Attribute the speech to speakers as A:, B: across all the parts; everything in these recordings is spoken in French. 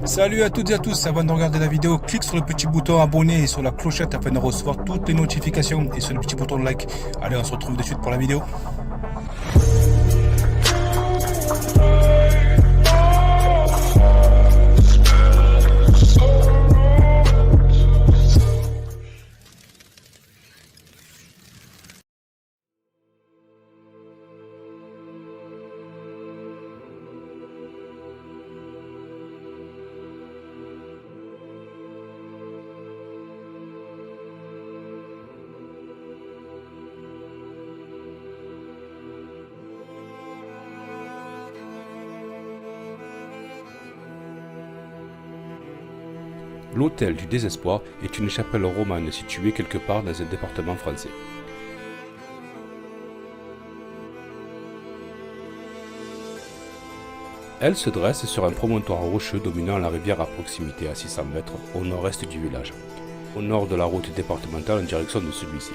A: Salut à toutes et à tous, avant de regarder la vidéo, clique sur le petit bouton abonné et sur la clochette afin de recevoir toutes les notifications et sur le petit bouton de like. Allez, on se retrouve de suite pour la vidéo.
B: L'Hôtel du Désespoir est une chapelle romane située quelque part dans un département français. Elle se dresse sur un promontoire rocheux dominant la rivière à proximité à 600 mètres au nord-est du village, au nord de la route départementale en direction de celui-ci.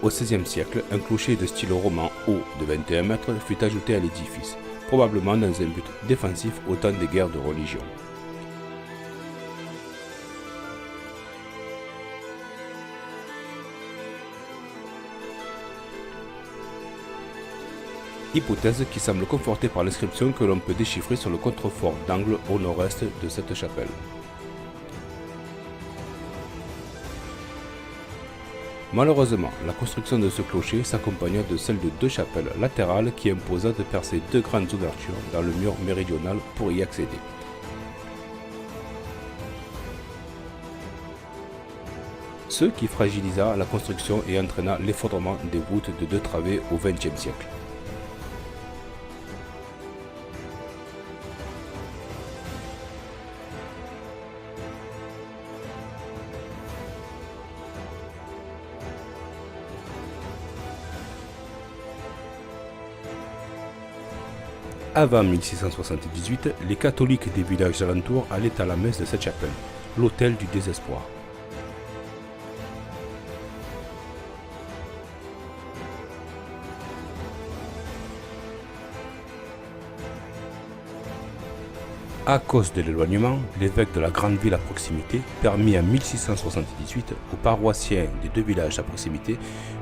B: Au XVIe siècle, un clocher de style roman haut de 21 mètres fut ajouté à l'édifice, probablement dans un but défensif au temps des guerres de religion. Hypothèse qui semble confortée par l'inscription que l'on peut déchiffrer sur le contrefort d'angle au nord-est de cette chapelle. Malheureusement, la construction de ce clocher s'accompagna de celle de deux chapelles latérales qui imposa de percer deux grandes ouvertures dans le mur méridional pour y accéder. Ce qui fragilisa la construction et entraîna l'effondrement des voûtes de deux travées au XXe siècle. Avant 1678, les catholiques des villages alentours allaient à la messe de cette chapelle, l'Hôtel du Désespoir. À cause de l'éloignement, l'évêque de la grande ville à proximité permit en 1678 aux paroissiens des deux villages à proximité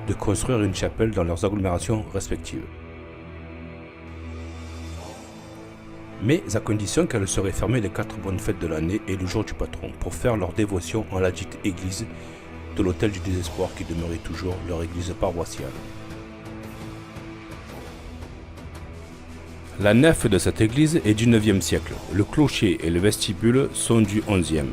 B: de construire une chapelle dans leurs agglomérations respectives. Mais à condition qu'elle serait fermée les 4 bonnes fêtes de l'année et le jour du patron, pour faire leur dévotion en la dite église de l'Hôtel du Désespoir qui demeurait toujours leur église paroissiale. La nef de cette église est du IXe siècle, le clocher et le vestibule sont du XIe.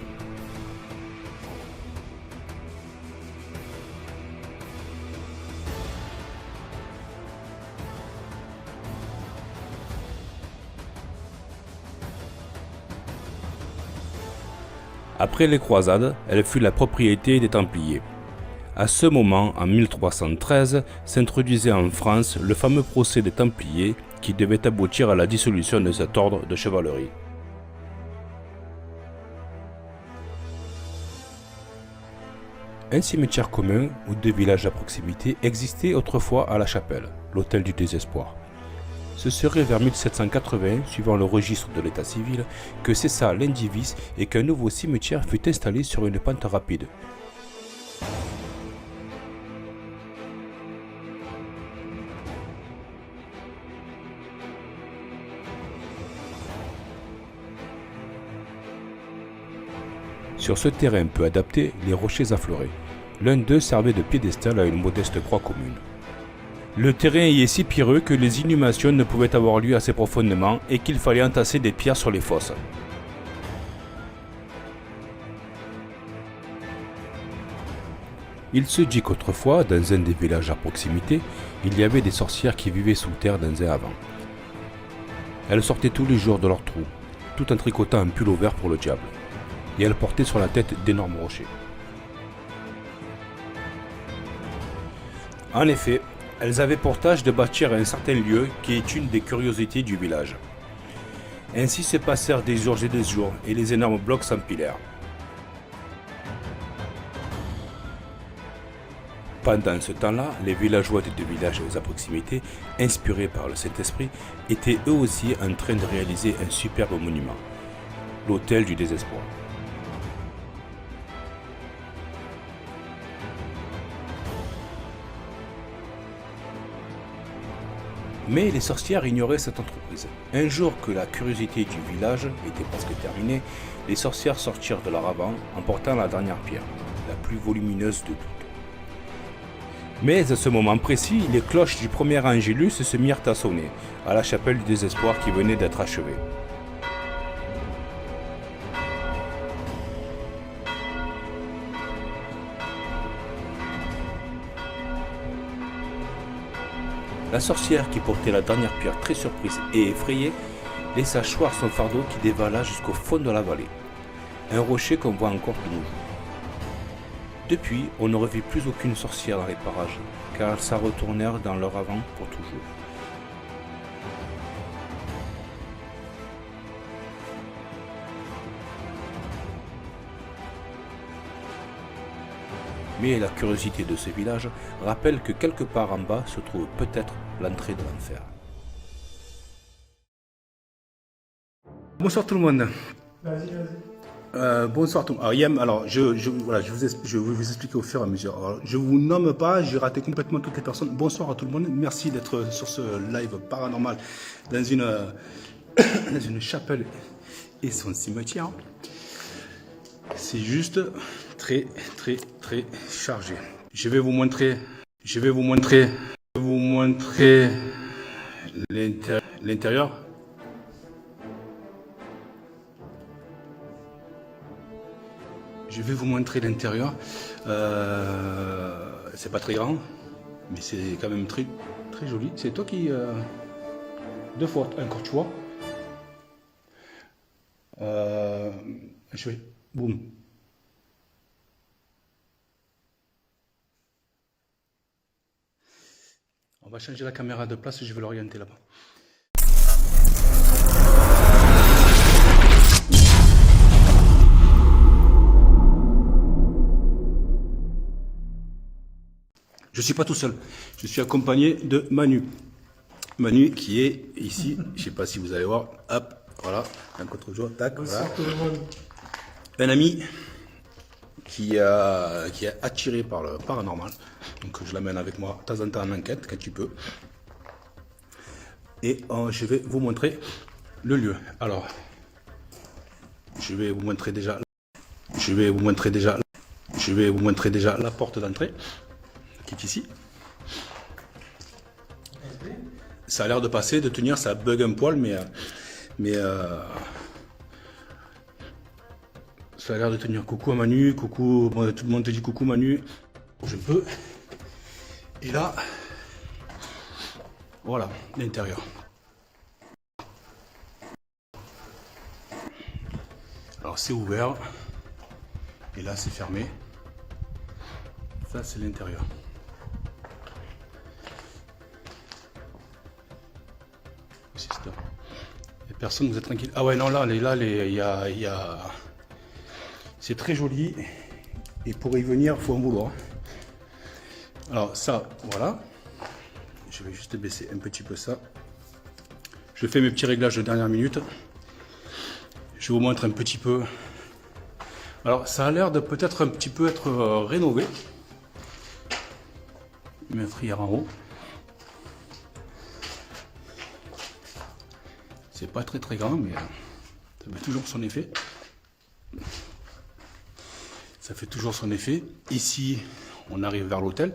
B: Après les croisades, elle fut la propriété des Templiers. À ce moment, en 1313, s'introduisait en France le fameux procès des Templiers qui devait aboutir à la dissolution de cet ordre de chevalerie. Un cimetière commun ou deux villages à proximité existait autrefois à la chapelle, l'Hôtel du Désespoir. Ce serait vers 1780, suivant le registre de l'état civil, que cessa l'indivice et qu'un nouveau cimetière fut installé sur une pente rapide. Sur ce terrain peu adapté, les rochers affleuraient. L'un d'eux servait de piédestal à une modeste croix commune. Le terrain y est si pierreux que les inhumations ne pouvaient avoir lieu assez profondément et qu'il fallait entasser des pierres sur les fosses. Il se dit qu'autrefois, dans un des villages à proximité, il y avait des sorcières qui vivaient sous terre dans un havant. Elles sortaient tous les jours de leur trou, tout en tricotant un pull vert pour le diable, et elles portaient sur la tête d'énormes rochers. En effet, elles avaient pour tâche de bâtir un certain lieu qui est une des curiosités du village. Ainsi se passèrent des jours et des jours, et les énormes blocs s'empilèrent. Pendant ce temps-là, les villageois des deux villages à proximité, inspirés par le Saint-Esprit, étaient eux aussi en train de réaliser un superbe monument, l'Autel du Désespoir. Mais les sorcières ignoraient cette entreprise. Un jour que la curiosité du village était presque terminée, les sorcières sortirent de leur avant en portant la dernière pierre, la plus volumineuse de toutes. Mais à ce moment précis, les cloches du premier Angélus se mirent à sonner, à la chapelle du désespoir qui venait d'être achevée. La sorcière qui portait la dernière pierre très surprise et effrayée, laissa choir son fardeau qui dévala jusqu'au fond de la vallée, un rocher qu'on voit encore de nos jours. Depuis, on ne revit plus aucune sorcière dans les parages, car elles s'en retournèrent dans leur avant pour toujours. Mais la curiosité de ce village rappelle que quelque part en bas se trouve peut-être l'entrée de l'enfer.
A: Bonsoir tout le monde.
C: Vas-y.
A: Bonsoir tout le monde. Alors, Yem, alors je vais vous expliquer au fur et à mesure. Alors, je vous nomme pas, j'ai raté complètement toutes les personnes. Bonsoir à tout le monde. Merci d'être sur ce live paranormal dans une, dans une chapelle et son cimetière. C'est juste très chargé. Je vais vous montrer l'intérieur. Je vais vous montrer l'intérieur. C'est pas très grand, mais c'est quand même très joli. C'est toi qui deux fois encore, tu vois. Je vais boum. On va changer la caméra de place, je vais l'orienter là-bas. Je ne suis pas tout seul, je suis accompagné de Manu. Manu qui est ici, je ne sais pas si vous allez voir, hop, voilà, un contre-jour, tac, voilà. Un ami qui est attiré par le paranormal. Donc je l'amène avec moi de temps en temps en enquête, quand tu peux. Et je vais vous montrer le lieu. Alors, je vais vous montrer déjà la porte d'entrée, qui est ici. Ça a l'air de passer, de tenir, ça bug un poil, mais ça a l'air de tenir. Coucou à Manu, coucou, bon, tout le monde te dit coucou Manu. Je peux. Et là, voilà l'intérieur. Alors c'est ouvert. Et là c'est fermé. Ça c'est l'intérieur. Les personnes, vous êtes tranquille. Ah ouais non là il y a... C'est très joli. Et pour y venir, il faut en vouloir. Alors ça, voilà. Je vais juste baisser un petit peu ça. Je fais mes petits réglages de dernière minute. Je vous montre un petit peu. Alors ça a l'air de peut-être un petit peu être rénové. Mettre hier en haut. C'est pas très grand, mais ça fait toujours son effet. Ça fait toujours son effet. Ici, on arrive vers l'hôtel.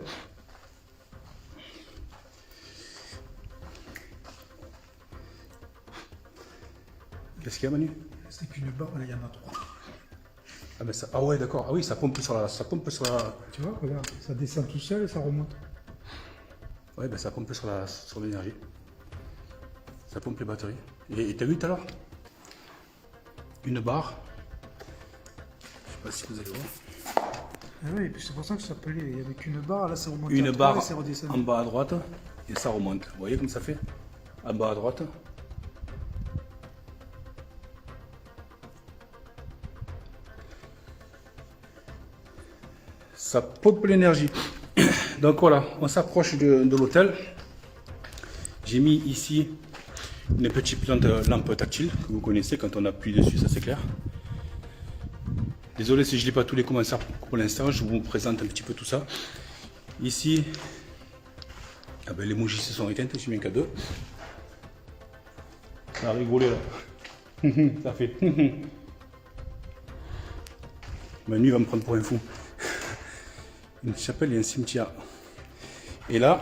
A: Qu'est-ce qu'il y a, Manu?
C: C'est qu'une barre, là, il y en a trois.
A: Ah, ben ça, ah ouais, d'accord. Ah oui, ça pompe sur la...
C: Tu vois, regarde, ça descend tout seul et ça remonte.
A: Ouais, ben ça pompe sur l'énergie. Ça pompe les batteries. Et t'as vu tout à l'heure? Une barre. Je sais pas si vous allez voir.
C: Ah oui, c'est pour ça que ça s'appelait. Il n'y avait qu'une barre, là ça remonte.
A: Une barre
C: et redescendu.
A: en bas à droite et ça remonte. Vous voyez comme ça fait? En bas à droite. ça pompe l'énergie. Donc voilà, on s'approche de l'hôtel. J'ai mis ici une petite plante lampe tactile que vous connaissez, quand on appuie dessus, ça s'éclaire. Désolé si je ne lis pas tous les commentaires pour l'instant, je vous présente un petit peu tout ça. Ici, ah ben, les bougies se sont éteintes, je suis bien qu'à deux. Ça a rigolé là. Ça fait. Manu va me prendre pour un fou. Une chapelle et un cimetière. Et là,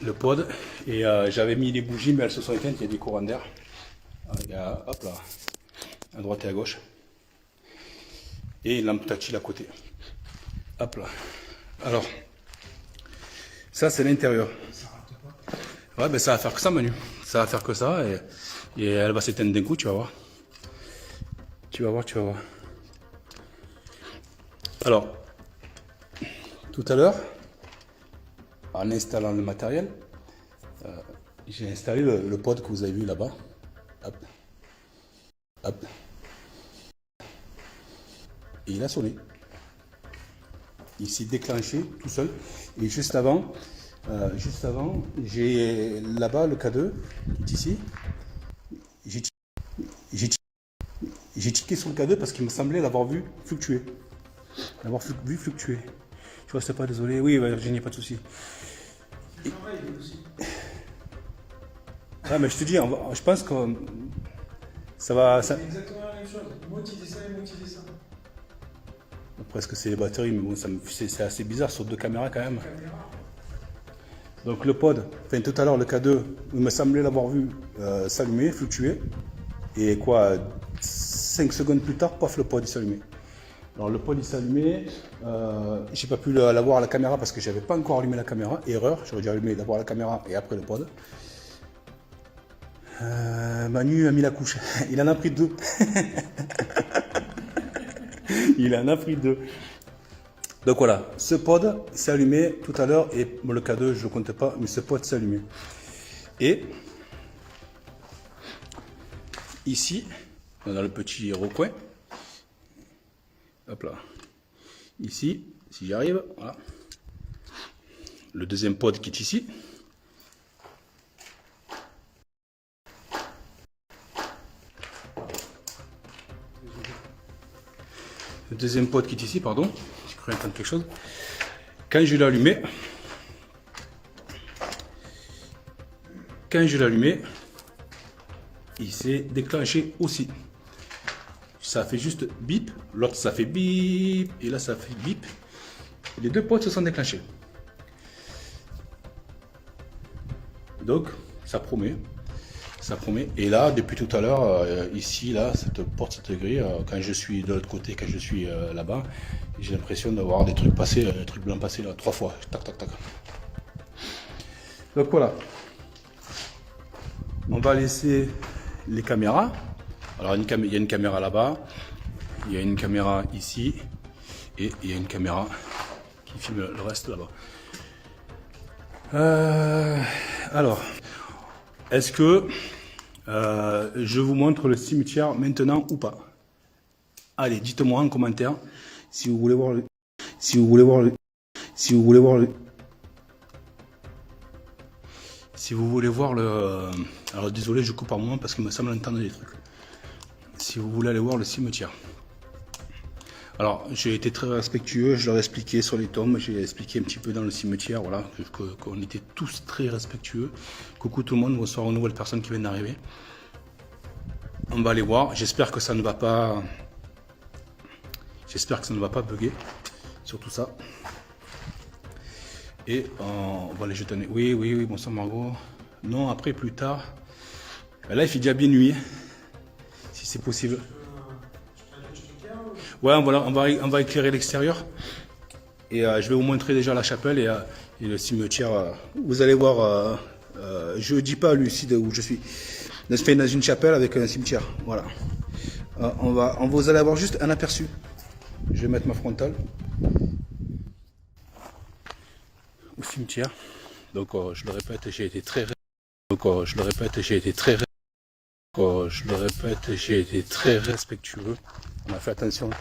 A: le pod. Et j'avais mis les bougies, mais elles se sont éteintes, il y a des courants d'air. Il y a, hop là, à droite et à gauche. Et une lampe tactile à côté. Hop là. Alors, ça c'est l'intérieur. Ouais, ben ça va faire que ça, Manu. Ça va faire que ça et elle va s'éteindre d'un coup, tu vas voir. Tu vas voir. Alors, tout à l'heure, en installant le matériel, j'ai installé le pod que vous avez vu là-bas. Hop. Hop. Et il a sonné. Il s'est déclenché tout seul. Et juste avant, j'ai là-bas le K2 qui est ici. J'ai tiqué sur le K2 parce qu'il me semblait l'avoir vu fluctuer. Vu fluctuer. Je vois, c'est pas désolé. Oui, Virginie, pas de souci. Ah, mais je te dis, je pense que ça va.
C: C'est exactement la même chose. Moitié ça et moitié ça.
A: Presque c'est les batteries, mais bon, c'est assez bizarre sur deux caméras quand même. Donc le pod, enfin tout à l'heure le K2, il me semblait l'avoir vu s'allumer, fluctuer. Et quoi, 5 secondes plus tard, paf, le pod il s'allumait. Alors le pod il s'allumait, j'ai pas pu l'avoir à la caméra parce que j'avais pas encore allumé la caméra. Erreur, j'aurais dû allumer d'abord la caméra et après le pod. Manu a mis la couche, il en a pris 2. Il en a pris 2. Donc voilà, ce pod s'est allumé tout à l'heure et bon, le K2 je ne compte pas, mais ce pod s'est allumé. Et ici, dans le petit recoin, hop là, ici, si j'y arrive, voilà, le deuxième pod qui est ici. Le deuxième pod qui est ici, pardon, j'ai cru entendre quelque chose. Quand je l'ai allumé, il s'est déclenché aussi. Ça fait juste bip, l'autre ça fait bip, et là ça fait bip. Les deux pods se sont déclenchés. Donc, ça promet. Et là, depuis tout à l'heure, ici, là, cette porte, cette grille, quand je suis de l'autre côté, quand je suis là-bas, j'ai l'impression d'avoir des trucs passés, des trucs blancs passés là, 3 fois. Tac, tac, tac. Donc voilà. On va laisser les caméras. Alors, il y a une caméra là-bas, il y a une caméra ici, et il y a une caméra qui filme le reste là-bas. Alors, est-ce que je vous montre le cimetière maintenant ou pas? Allez, dites-moi en commentaire si vous voulez voir le, alors désolé, je coupe par moment parce qu'il me semble entendre des trucs. Si vous voulez aller voir le cimetière. Alors, j'ai été très respectueux, je leur ai expliqué sur les tombes, j'ai expliqué un petit peu dans le cimetière, voilà, qu'on était tous très respectueux. Coucou tout le monde, bonsoir aux nouvelles personnes qui viennent d'arriver. On va aller voir, j'espère que ça ne va pas bugger sur tout ça. Et on va les jeter un... Oui, bonsoir Margot. Non, après, plus tard. Là, il fait déjà bien nuit, si c'est possible. Ouais, on va éclairer l'extérieur. Et je vais vous montrer déjà la chapelle et le cimetière. Vous allez voir, je ne dis pas lucide où je suis. Je suis dans une chapelle avec un cimetière. Voilà. Vous allez avoir juste un aperçu. Je vais mettre ma frontale au cimetière. Donc je le répète, j'ai été très Je le répète, j'ai été très respectueux. On a fait attention de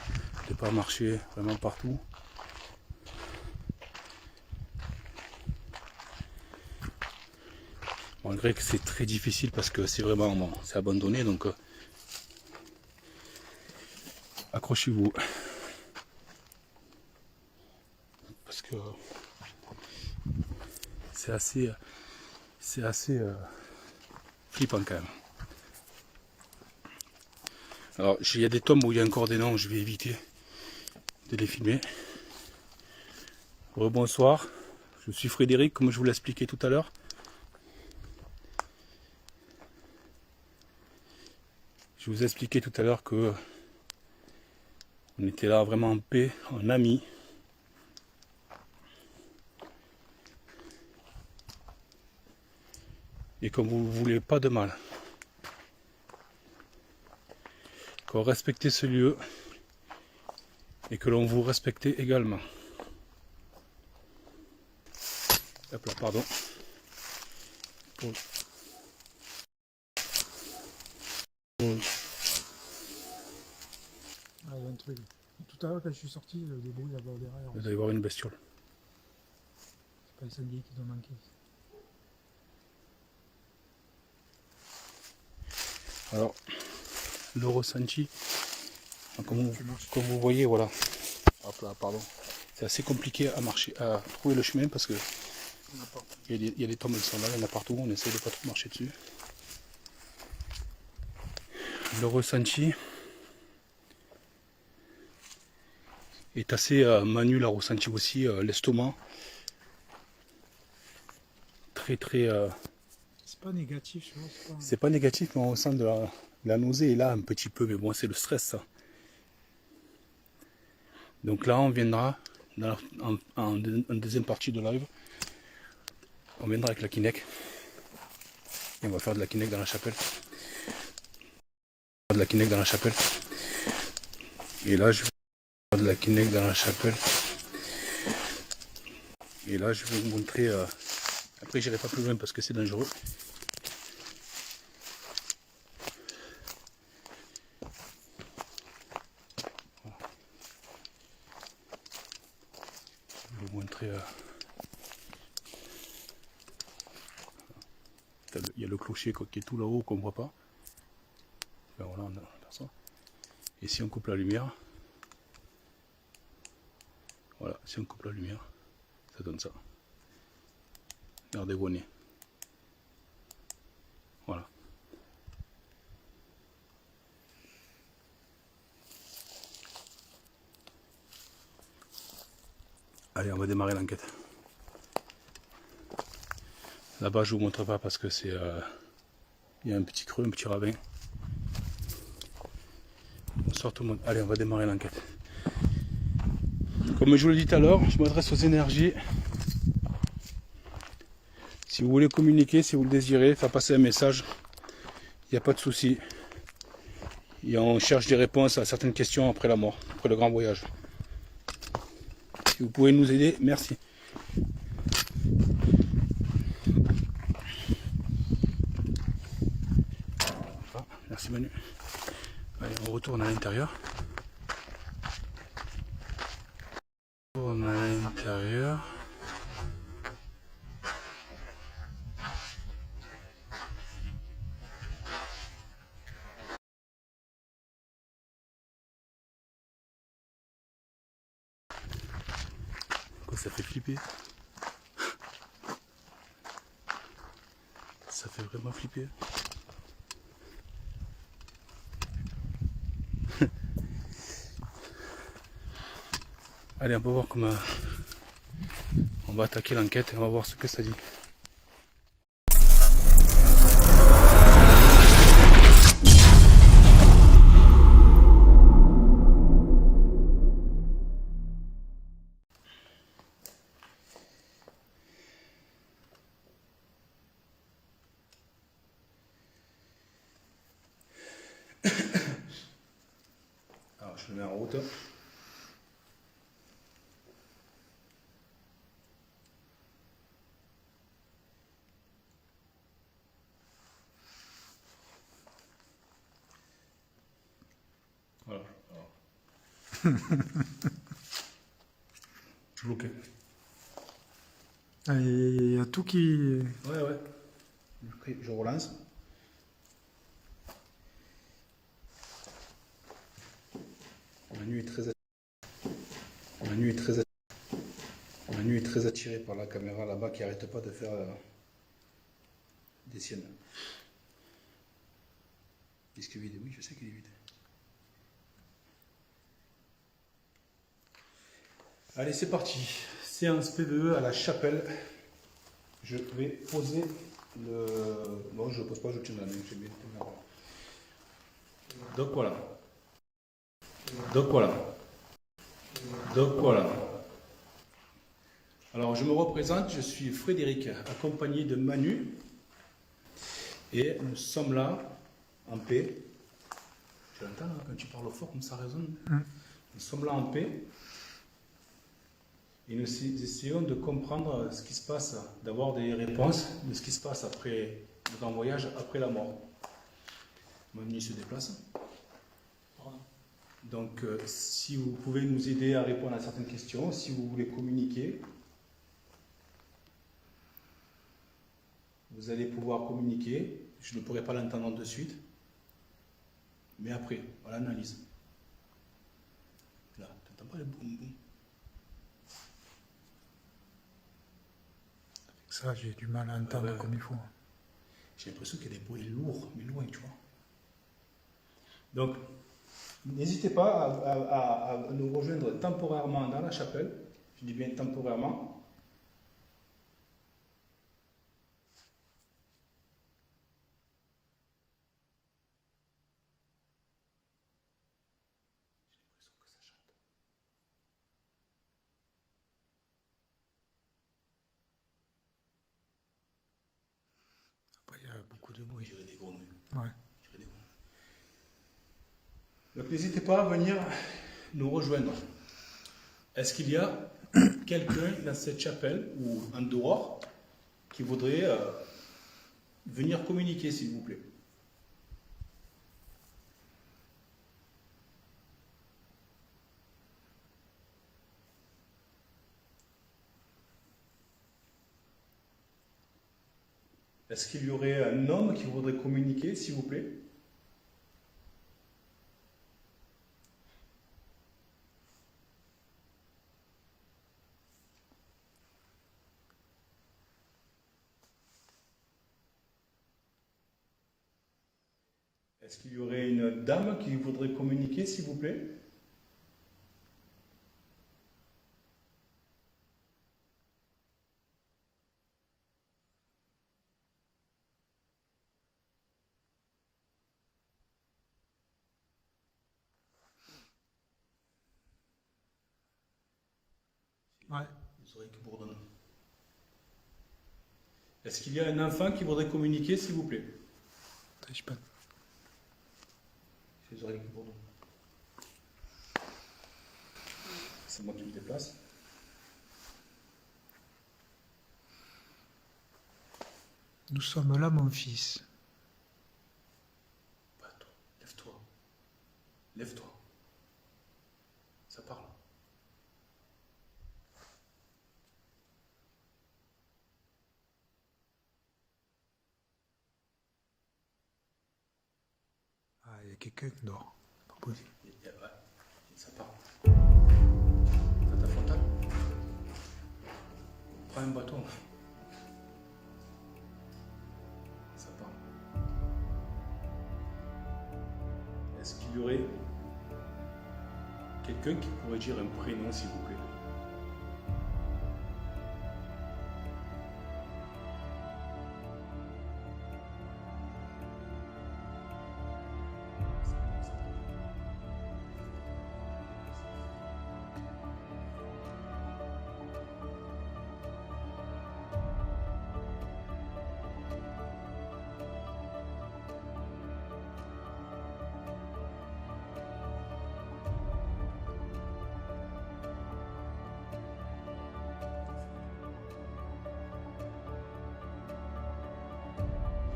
A: ne pas marcher vraiment partout. Malgré que c'est très difficile parce que c'est vraiment bon, c'est abandonné, donc accrochez-vous. Parce que c'est assez flippant quand même. Alors il y a des tombes où il y a encore des noms, je vais éviter de les filmer. Rebonsoir, je suis Frédéric, comme je vous l'ai expliqué tout à l'heure. Je vous ai expliqué tout à l'heure que on était là vraiment en paix, en amis. Et qu'on vous voulez pas de mal. Qu'on respectait ce lieu et que l'on vous respectait également. Hop là, pardon.
C: Ah, il y a un truc. Tout à l'heure, quand je suis sorti, des bruits là-bas derrière.
A: Vous allez voir une bestiole.
C: C'est pas les sangliers qui doivent manquer.
A: Alors, le ressenti, comme vous voyez, voilà. Hop là, pardon. C'est assez compliqué à marcher, à trouver le chemin parce que il y a des tombes qui sont là, il y en a partout, on essaie de pas trop marcher dessus. Le ressenti est assez manuel à ressentir aussi, l'estomac. Très
C: C'est pas négatif, je vois.
A: c'est pas négatif, mais on ressent de la nausée est là un petit peu, mais bon, c'est le stress ça. Donc là, on viendra en deuxième partie de live. On viendra avec la Kinect. Et on va faire de la Kinect dans la chapelle. De la Kinect dans la chapelle. Et là, je vais faire de la Kinect dans la chapelle. Et là, je vais vous montrer. Après, j'irai pas plus loin parce que c'est dangereux. Je vais vous montrer. Il y a le clocher qui est tout là-haut qu'on ne voit pas. Ben voilà, on a ça. Et si on coupe la lumière, voilà, si on coupe la lumière, ça donne ça. Regardez-vous au nez. Voilà. Allez, on va démarrer l'enquête. Là-bas, je vous montre pas parce que c'est, il y a un petit creux, un petit ravin. Bonsoir tout le monde. Allez, on va démarrer l'enquête. Comme je vous l'ai dit tout à l'heure, je m'adresse aux énergies. Si vous voulez communiquer, si vous le désirez, faire passer un message, il n'y a pas de souci. Et on cherche des réponses à certaines questions après la mort, après le grand voyage. Si vous pouvez nous aider, merci. Ah, merci Manu. Allez, on retourne à l'intérieur. On retourne à l'intérieur. Quoi, ça fait flipper. Ça fait vraiment flipper. Allez, on va voir comment on va attaquer l'enquête et on va voir ce que ça dit. Alors, je le mets en route. Bloqué.
C: Ah, il y a tout qui...
A: Ouais, ouais. Je relance. Manu est très attiré par la caméra là-bas qui arrête pas de faire des siennes. Disque vide, oui, je sais qu'il est vide. Allez, c'est parti. Séance PVE à la chapelle. Je vais poser le... Non, je ne le pose pas, je le tiens dans la main. Donc voilà. Alors, je me représente, je suis Frédéric, accompagné de Manu. Et nous sommes là, en paix. Tu l'entends là, quand tu parles fort, comme ça résonne. Nous sommes là en paix. Et nous essayons de comprendre ce qui se passe, d'avoir des réponses de ce qui se passe après le grand voyage, après la mort. Manu se déplace. Donc, si vous pouvez nous aider à répondre à certaines questions, si vous voulez communiquer, vous allez pouvoir communiquer. Je ne pourrai pas l'entendre de suite, mais après, à l'analyse. Là, tu n'entends pas le boum boum?
C: Ça, j'ai du mal à entendre comme il faut.
A: J'ai l'impression qu'il y a des bruits lourds, mais loin, tu vois. Donc, n'hésitez pas à nous rejoindre temporairement dans la chapelle. Je dis bien temporairement.
C: Après, il y a beaucoup de bruit.
A: J'irai des grenouilles.
C: Ouais.
A: Donc n'hésitez pas à venir nous rejoindre. Est-ce qu'il y a quelqu'un dans cette chapelle ou en dehors qui voudrait venir communiquer, s'il vous plaît? Est-ce qu'il y aurait un homme qui voudrait communiquer, s'il vous plaît? Est-ce qu'il y aurait une dame qui voudrait communiquer, s'il vous plaît?
C: Ouais.
A: Les oreilles qui bourdonnent. Est-ce qu'il y a un enfant qui voudrait communiquer, s'il vous plaît?
C: Je sais pas.
A: Les oreilles qui bourdonnent. C'est moi qui me déplace.
C: Nous sommes là, mon fils.
A: Pas toi. Lève-toi. Lève-toi. Ça parle.
C: Ah, il y a quelqu'un qui dort. Pas possible.
A: Ouais, ça parle. T'as ta frontale? Prends un bâton. Ça parle. Est-ce qu'il y aurait quelqu'un qui pourrait dire un prénom, s'il vous plaît?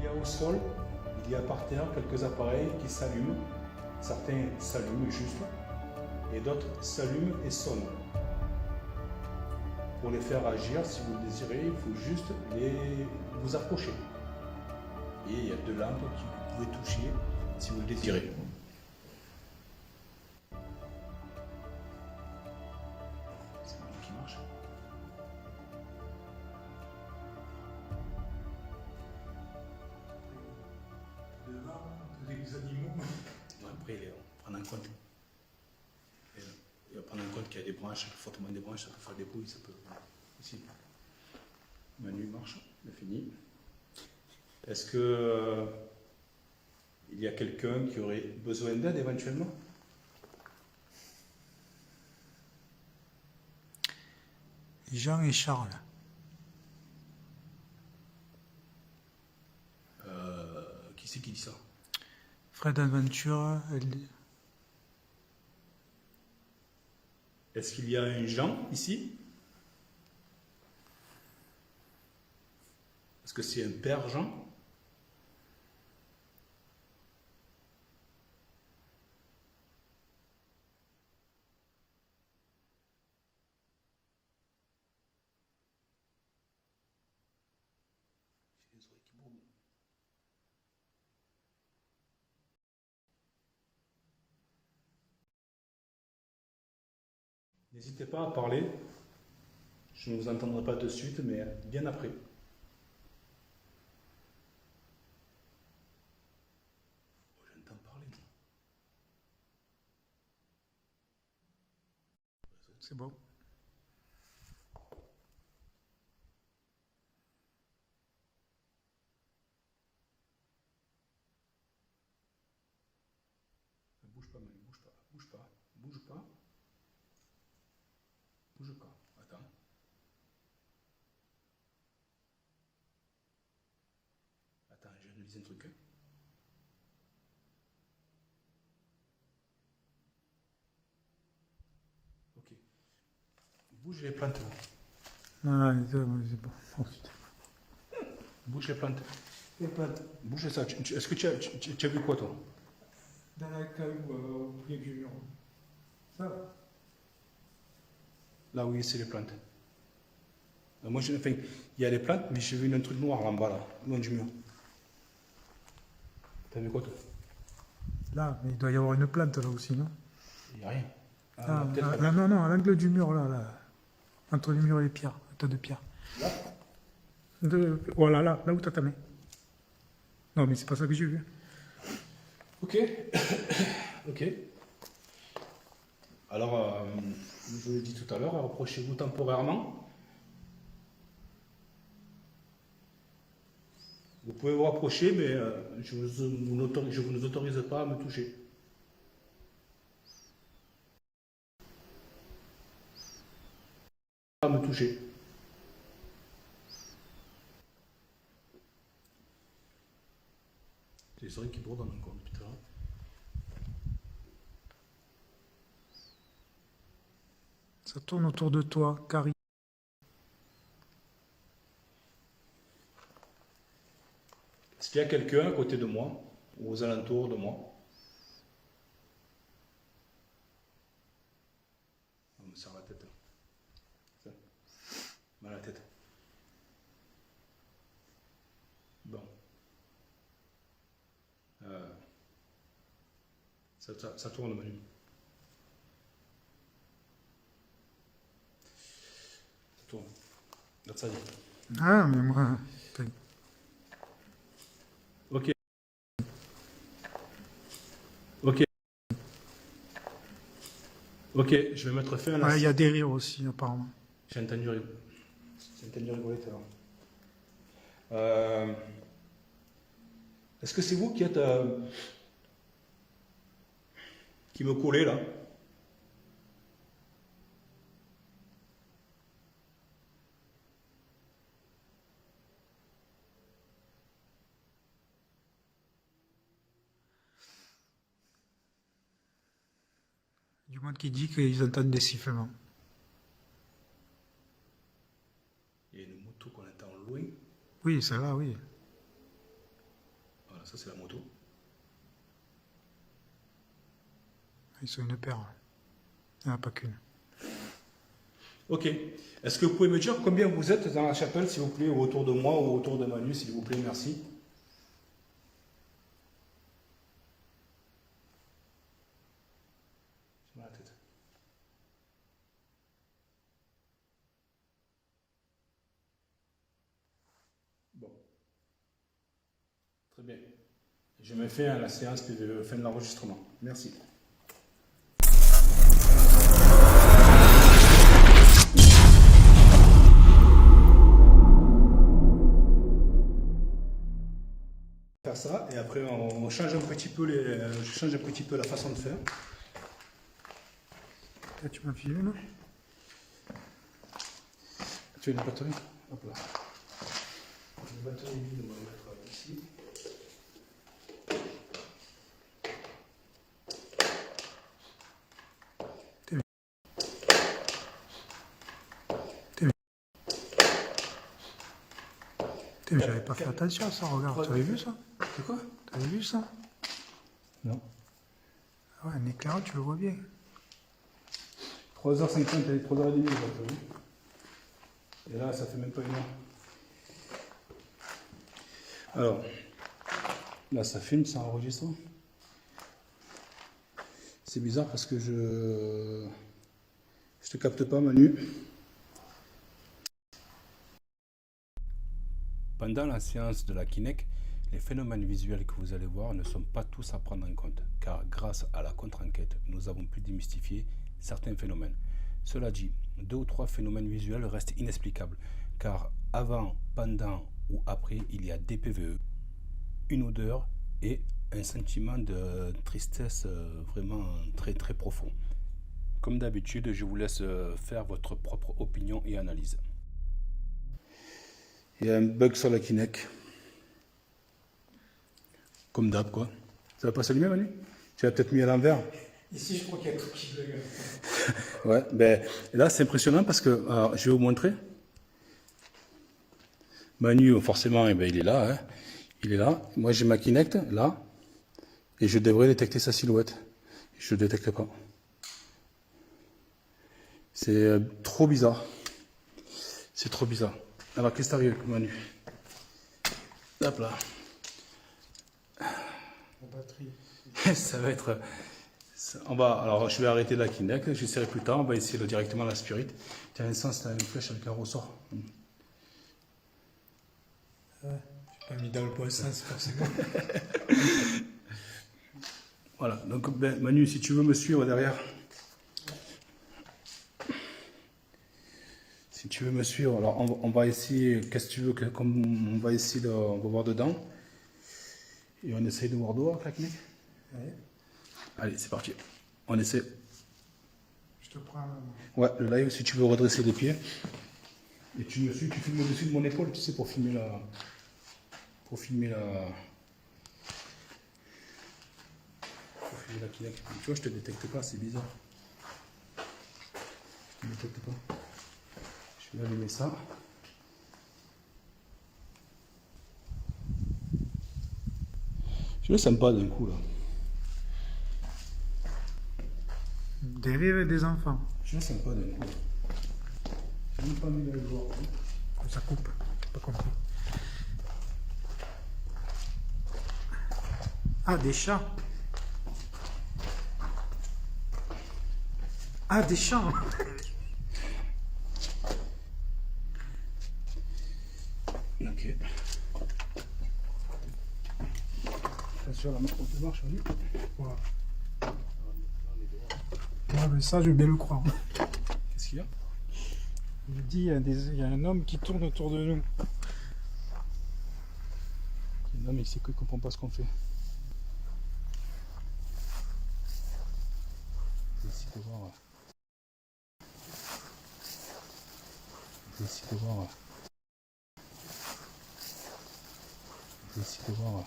A: Il y a au sol, il y a par terre quelques appareils qui s'allument. Certains s'allument juste. et d'autres s'allument et sonnent. Pour les faire agir, si vous le désirez, il faut juste vous approcher. Et il y a 2 lampes que vous pouvez toucher si vous le désirez. C'est une lampe qui marche.
C: Les animaux.
A: Après, on prend en compte. Il va prendre en compte qu'il y a des branches, fortement des branches, ça peut faire des bruits, ça peut. Ici. Manu marche, il a fini. Est-ce que il y a quelqu'un qui aurait besoin d'aide éventuellement?
C: Jean et Charles.
A: Qui c'est qui dit ça?
C: Fred Aventure.
A: Est-ce qu'il y a un Jean ici? Est-ce que c'est un père Jean? N'hésitez pas à parler. Je ne vous entendrai pas de suite, mais bien après. Oh, j'entends parler.
C: C'est bon.
A: Bouge pas, Manu, bouge pas, bouge pas, bouge pas. Bouge pas, attends. Attends, j'analyse un truc. Ok. Bouge les plantes.
C: Ah, c'est bon. Oh, putain.
A: Bouge les plantes.
C: Les pattes.
A: Bouge ça. Est-ce que tu as vu quoi, toi?
C: Dans la caillou, au pied du mur. Ça.
A: Là, oui, c'est les plantes. Moi, enfin, il y a les plantes, mais j'ai vu un truc noir en bas, là, loin du mur. T'as vu quoi, toi?
C: Là, mais il doit y avoir une plante là aussi, non?
A: Il n'y a rien.
C: Ah,
A: peut-être.
C: là, non, à l'angle du mur, là. Entre le mur et les pierres, un tas de pierres.
A: Là?
C: Voilà, là où t'as ta main. Non, mais c'est pas ça que j'ai vu.
A: Ok. Ok. Alors, je vous l'ai dit tout à l'heure, rapprochez-vous temporairement. Vous pouvez vous rapprocher, mais je ne vous autorise pas à me toucher. À me toucher. C'est les oreilles qui brodent encore depuis tout à l'heure.
C: Ça tourne autour de toi, Carrie.
A: Est-ce qu'il y a quelqu'un à côté de moi, ou aux alentours de moi? On me serre la tête. Ça. Mal à la tête. Bon. Ça tourne, Manu. Ça tourne. Là, ça y est.
C: Ah, mais moi.
A: Ok. Ok. Ok, je vais mettre fin à la...
C: Il y a des rires aussi, apparemment.
A: J'ai entendu rigoler tout à l'heure. Est-ce que c'est vous qui êtes... qui me collez là?
C: Du monde qui dit qu'ils entendent des sifflements.
A: Il y a une moto qu'on entend loin.
C: Oui, celle-là, oui.
A: Voilà, ça c'est la moto.
C: Ils sont une paire. Il n'y en a pas qu'une.
A: Ok. Est-ce que vous pouvez me dire combien vous êtes dans la chapelle, s'il vous plaît, ou autour de moi, ou autour de Manu, s'il vous plaît, merci. Sur la tête. Bon. Très bien. Je me fais à la séance de fin de l'enregistrement. Merci. Faire ça et après on change un petit peu je change un petit peu la façon de faire.
C: Là, tu m'as filé, non?
A: Tu veux une batterie? Hop là. Une batterie vide, on va la mettre ici.
C: J'avais pas fait attention à ça, regarde. Tu avais vu ça?
A: C'est quoi?
C: Tu avais vu ça?
A: Non.
C: Ah ouais, un éclairage, tu le vois bien.
A: 3h50, elle est 3h30 la batterie. Et là, ça fait même pas une heure. Alors, là, ça filme, ça enregistre. C'est bizarre parce que je te capte pas, Manu.
B: Pendant la séance de la Kinect, les phénomènes visuels que vous allez voir ne sont pas tous à prendre en compte, car grâce à la contre-enquête, nous avons pu démystifier certains phénomènes. Cela dit, 2 ou 3 phénomènes visuels restent inexplicables, car avant, pendant ou après, il y a des PVE, une odeur et un sentiment de tristesse vraiment très très profond. Comme d'habitude, je vous laisse faire votre propre opinion et analyse.
A: Il y a un bug sur la Kinect. Comme d'hab, quoi. Ça va pas s'allumer, Manu? Tu l'as peut-être mis à l'envers.
C: Ici, je crois qu'il y a tout qui bug.
A: Ouais, ben là, c'est impressionnant parce que, alors, je vais vous montrer. Manu, forcément, eh ben, il est là. Hein. Il est là. Moi, j'ai ma Kinect, là. Et je devrais détecter sa silhouette. Je ne le détecte pas. C'est trop bizarre. C'est trop bizarre. Alors, qu'est-ce qui t'arrive, Manu? Hop là.
C: La batterie.
A: Ça va être... alors, je vais arrêter la Kinect. J'essaierai plus tard. On va essayer directement la Spirit. Tiens, un sens, t'as une flèche avec un ressort.
C: Ouais, j'ai pas mis dans le bon sens, forcément.
A: Voilà. Donc, ben, Manu, si tu veux me suivre derrière... Si tu veux me suivre, alors on va essayer, qu'est-ce que tu veux, on va essayer on va voir dedans. Et on essaye de voir dehors avec la Kinect.
C: Ouais.
A: Allez, c'est parti. On essaie.
C: Je te prends.
A: Ouais, le live, si tu veux redresser les pieds. Et tu me suis, tu filmes au-dessus de mon épaule, tu sais, pour filmer la. Pour filmer la. Pour filmer la Kinect. Tu vois, je te détecte pas, c'est bizarre. Je te détecte pas. Je vais allumer ça. Je le sens pas d'un coup là.
C: Des rires et des enfants.
A: Je le sens pas d'un coup. J'ai même pas mis de le voir.
C: Ça coupe. J'ai pas compris. Ah, des chats. Ah, des chats.
A: Ok. Attention, la marche, Manu.
C: Voilà. Ouais, mais ça, je veux bien le croire.
A: Qu'est-ce qu'il y a?
C: Je dis, il y a un homme qui tourne autour de nous.
A: Non, mais c'est qu'il ne comprend pas ce qu'on fait. Je vais essayer de voir. Je vais essayer de voir. Je vais essayer de voir.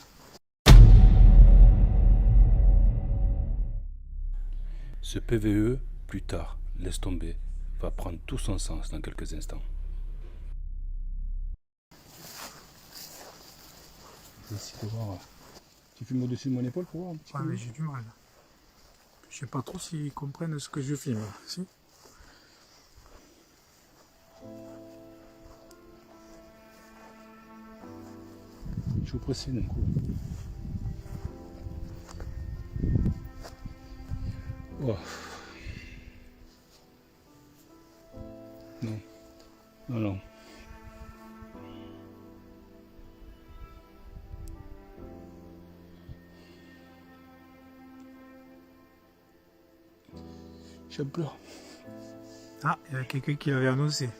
B: Ce PVE, plus tard, laisse tomber, va prendre tout son sens dans quelques instants.
A: Je vais essayer de voir. Tu filmes au-dessus de mon épaule pour voir un petit
C: Ouais,
A: peu.
C: mais j'ai du mal. Je sais pas trop s'ils comprennent ce que je filme. Si.
A: Je vous précise d'un coup. Oh. Non. Non, non. J'ai peur.
C: Ah, il y a quelqu'un qui l'avait annoncé.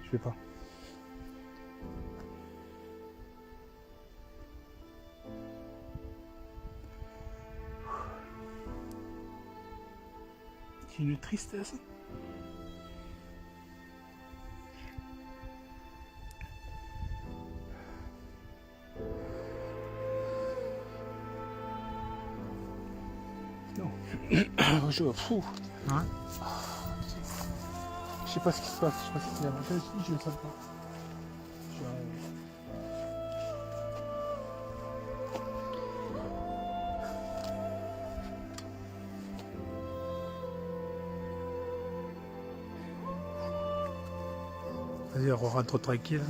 A: Je vais pas. C'est une tristesse. Non. Fou.
C: Hein?
A: Je sais pas ce qui se passe, je sais pas ce qu'il y a. Je ne sais pas.
C: Vas-y, on rentre tranquille.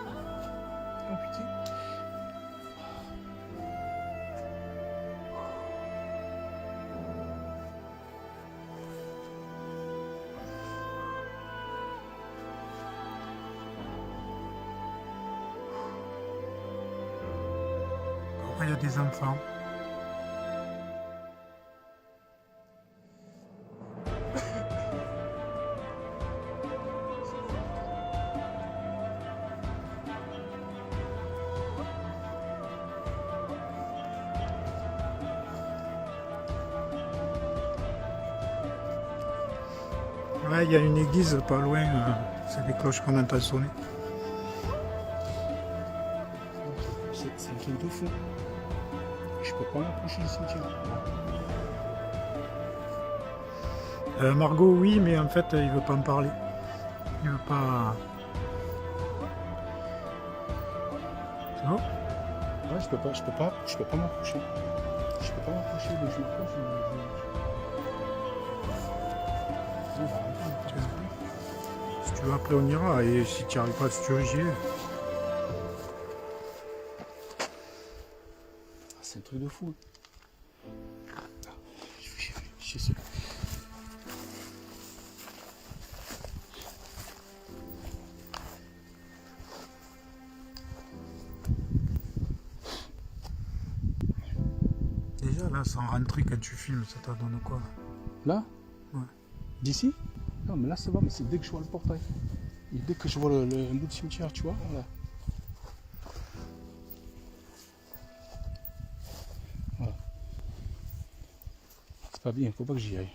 A: Oh putain.
C: Il y a des enfants. Ouais, il y a une église pas loin, c'est des cloches qu'on entend sonner.
A: C'est un truc de fou. Je peux pas m'approcher du cimetière.
C: Margot, oui, mais en fait, il veut pas en parler. Il veut pas. C'est bon?
A: Ouais, je peux pas m'approcher. Je peux pas m'approcher, dès que je m'approche, Non, on va rentrer.
C: Si tu veux, après, on ira. Et si tu n'y arrives pas, si tu veux, j'y vais.
A: C'est un truc de fou. Je sais pas.
C: Déjà, là, sans rentrer, quand tu filmes, ça te donne quoi?
A: Là?
C: Ouais.
A: D'ici? Non, mais là, ça va, mais c'est dès que je vois le portail. Et dès que je vois un bout de cimetière, tu vois, voilà. Voilà. C'est pas bien, faut pas que j'y aille.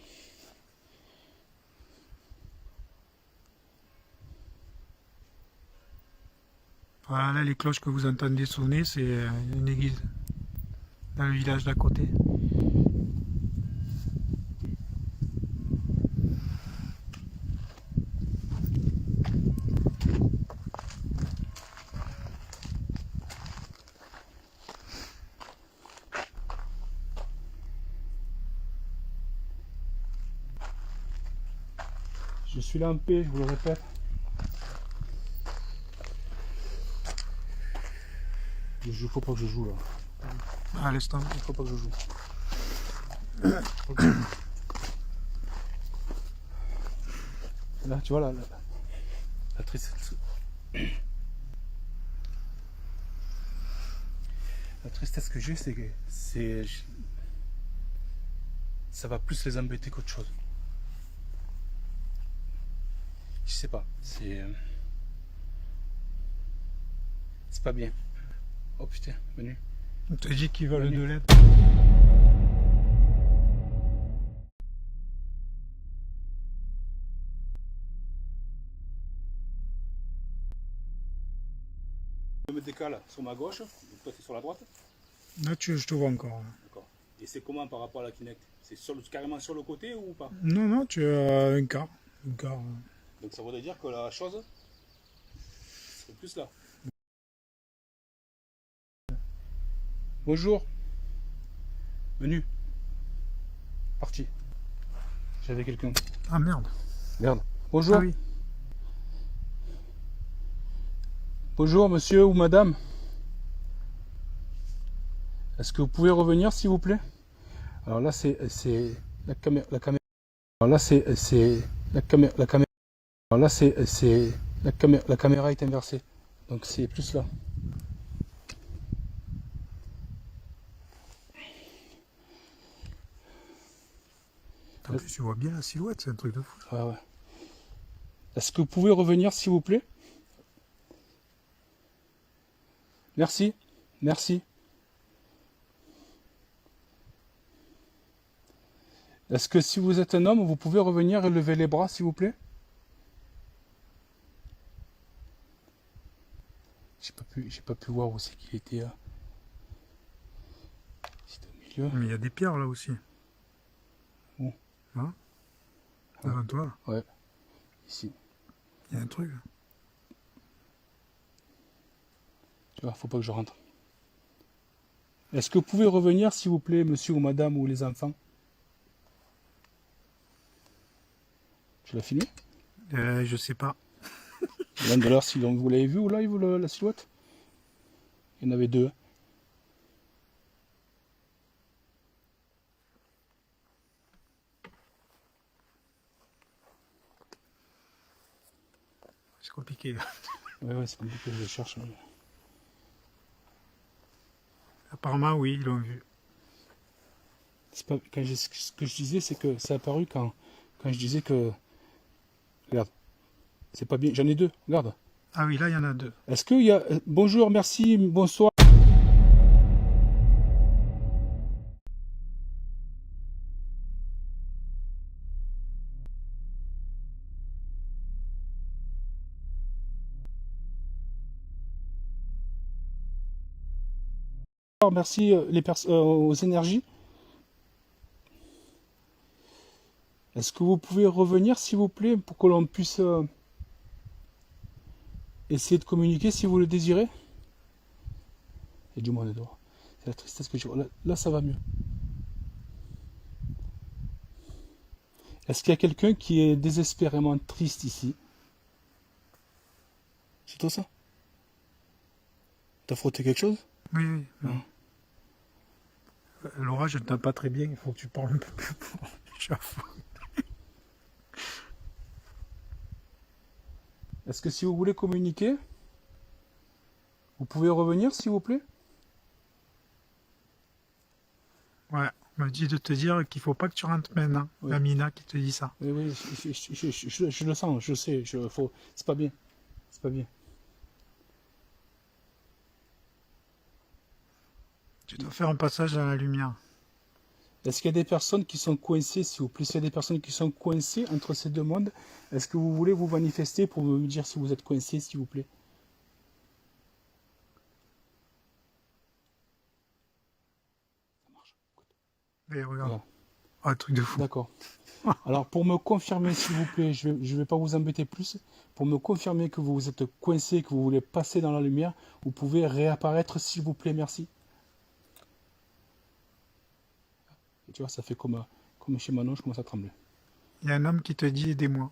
C: Voilà, là, les cloches que vous entendez sonner, c'est une église dans le village d'à côté.
A: Je suis là en paix, je vous le répète. Il faut pas que je joue là.
C: À l'instant.
A: Il faut pas que je joue. Là, tu vois, la tristesse. La tristesse que j'ai, c'est que ça va plus les embêter qu'autre chose. Je sais pas, c'est pas bien. Oh putain, Manu.
C: On te dit qu'ils veulent de l'aide.
A: Je me décale sur ma gauche, toi c'est sur la droite.
C: Là, je te vois encore.
A: D'accord. Et c'est comment par rapport à la Kinect? C'est carrément sur le côté ou pas?
C: Non, non, tu as un quart. Un quart.
A: Donc ça voudrait dire que la chose C'est plus là. Bonjour. Menu. Parti. J'avais quelqu'un.
C: Ah merde.
A: Merde. Bonjour.
C: Ah oui.
A: Bonjour monsieur ou madame. Est-ce que vous pouvez revenir s'il vous plaît? Alors là c'est la caméra. Alors là c'est la caméra. Alors là c'est la caméra est inversée. Donc c'est plus là.
C: En plus, tu vois bien la silhouette, c'est un truc de fou.
A: Ouais, ouais. Est-ce que vous pouvez revenir s'il vous plaît? Merci. Merci. Est-ce que si vous êtes un homme, vous pouvez revenir et lever les bras s'il vous plaît? J'ai pas pu voir où c'est qu'il était. C'était au milieu.
C: Mais il y a des pierres là aussi.
A: Où?
C: Hein? Devant toi,
A: Ouais. Ici.
C: il y a un truc.
A: Tu vois, faut pas que je rentre. Est-ce que vous pouvez revenir s'il vous plaît, monsieur ou madame ou les enfants? Tu l'as filmé?
C: Je sais pas.
A: L'un de l'heure, si vous l'avez vu ou là, la silhouette? Il y en avait deux.
C: C'est compliqué.
A: Ouais, c'est compliqué, je cherche.
C: Apparemment, oui, ils l'ont vu.
A: C'est pas, ce que je disais, c'est que ça a apparu quand je disais que. Regarde, c'est pas bien. J'en ai deux, regarde.
C: Ah oui, là, il y en a deux.
A: Est-ce qu'il y a. Bonjour, merci, bonsoir. Merci aux énergies. Est-ce que vous pouvez revenir, s'il vous plaît, pour que l'on puisse essayer de communiquer si vous le désirez? Il y a du monde dehors. C'est la tristesse que je vois. Là, ça va mieux. Est-ce qu'il y a quelqu'un qui est désespérément triste ici? C'est toi ça? T'as frotté quelque chose?
C: Oui, oui. Non. Laura, je ne t'entends pas très bien, il faut que tu parles un peu plus fort.
A: Est-ce que si vous voulez communiquer, vous pouvez revenir, s'il vous plaît?
C: Ouais, on m'a dit de te dire qu'il faut pas que tu rentres maintenant.
A: Oui.
C: La Mina qui te dit ça.
A: Oui, oui, je le sens, je sais, c'est pas bien. C'est pas bien.
C: Tu dois faire un passage dans la lumière.
A: Est-ce qu'il y a des personnes qui sont coincées, s'il vous plaît? S'il y a des personnes qui sont coincées entre ces deux mondes, est-ce que vous voulez vous manifester pour me dire si vous êtes coincé, s'il vous plaît? Ça marche.
C: Et regarde.
A: Voilà.
C: Ah, truc de fou.
A: D'accord. Alors, pour me confirmer, s'il vous plaît, je vais pas vous embêter plus. Pour me confirmer que vous êtes coincé, que vous voulez passer dans la lumière, vous pouvez réapparaître, s'il vous plaît, merci. Et tu vois, ça fait comme chez Manon, je commence à trembler.
C: Il y a un homme qui te dit aidez-moi.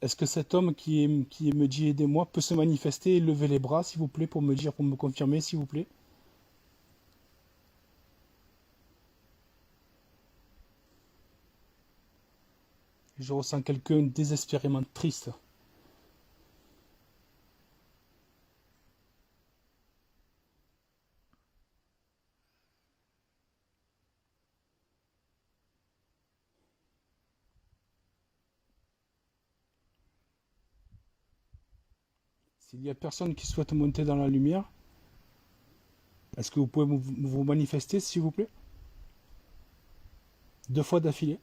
A: Est-ce que cet homme qui me dit aidez-moi peut se manifester et lever les bras, s'il vous plaît, pour me dire, pour me confirmer, s'il vous plaît? Je ressens quelqu'un désespérément triste. S'il y a personne qui souhaite monter dans la lumière, est-ce que vous pouvez vous manifester, s'il vous plaît? 2 fois d'affilée.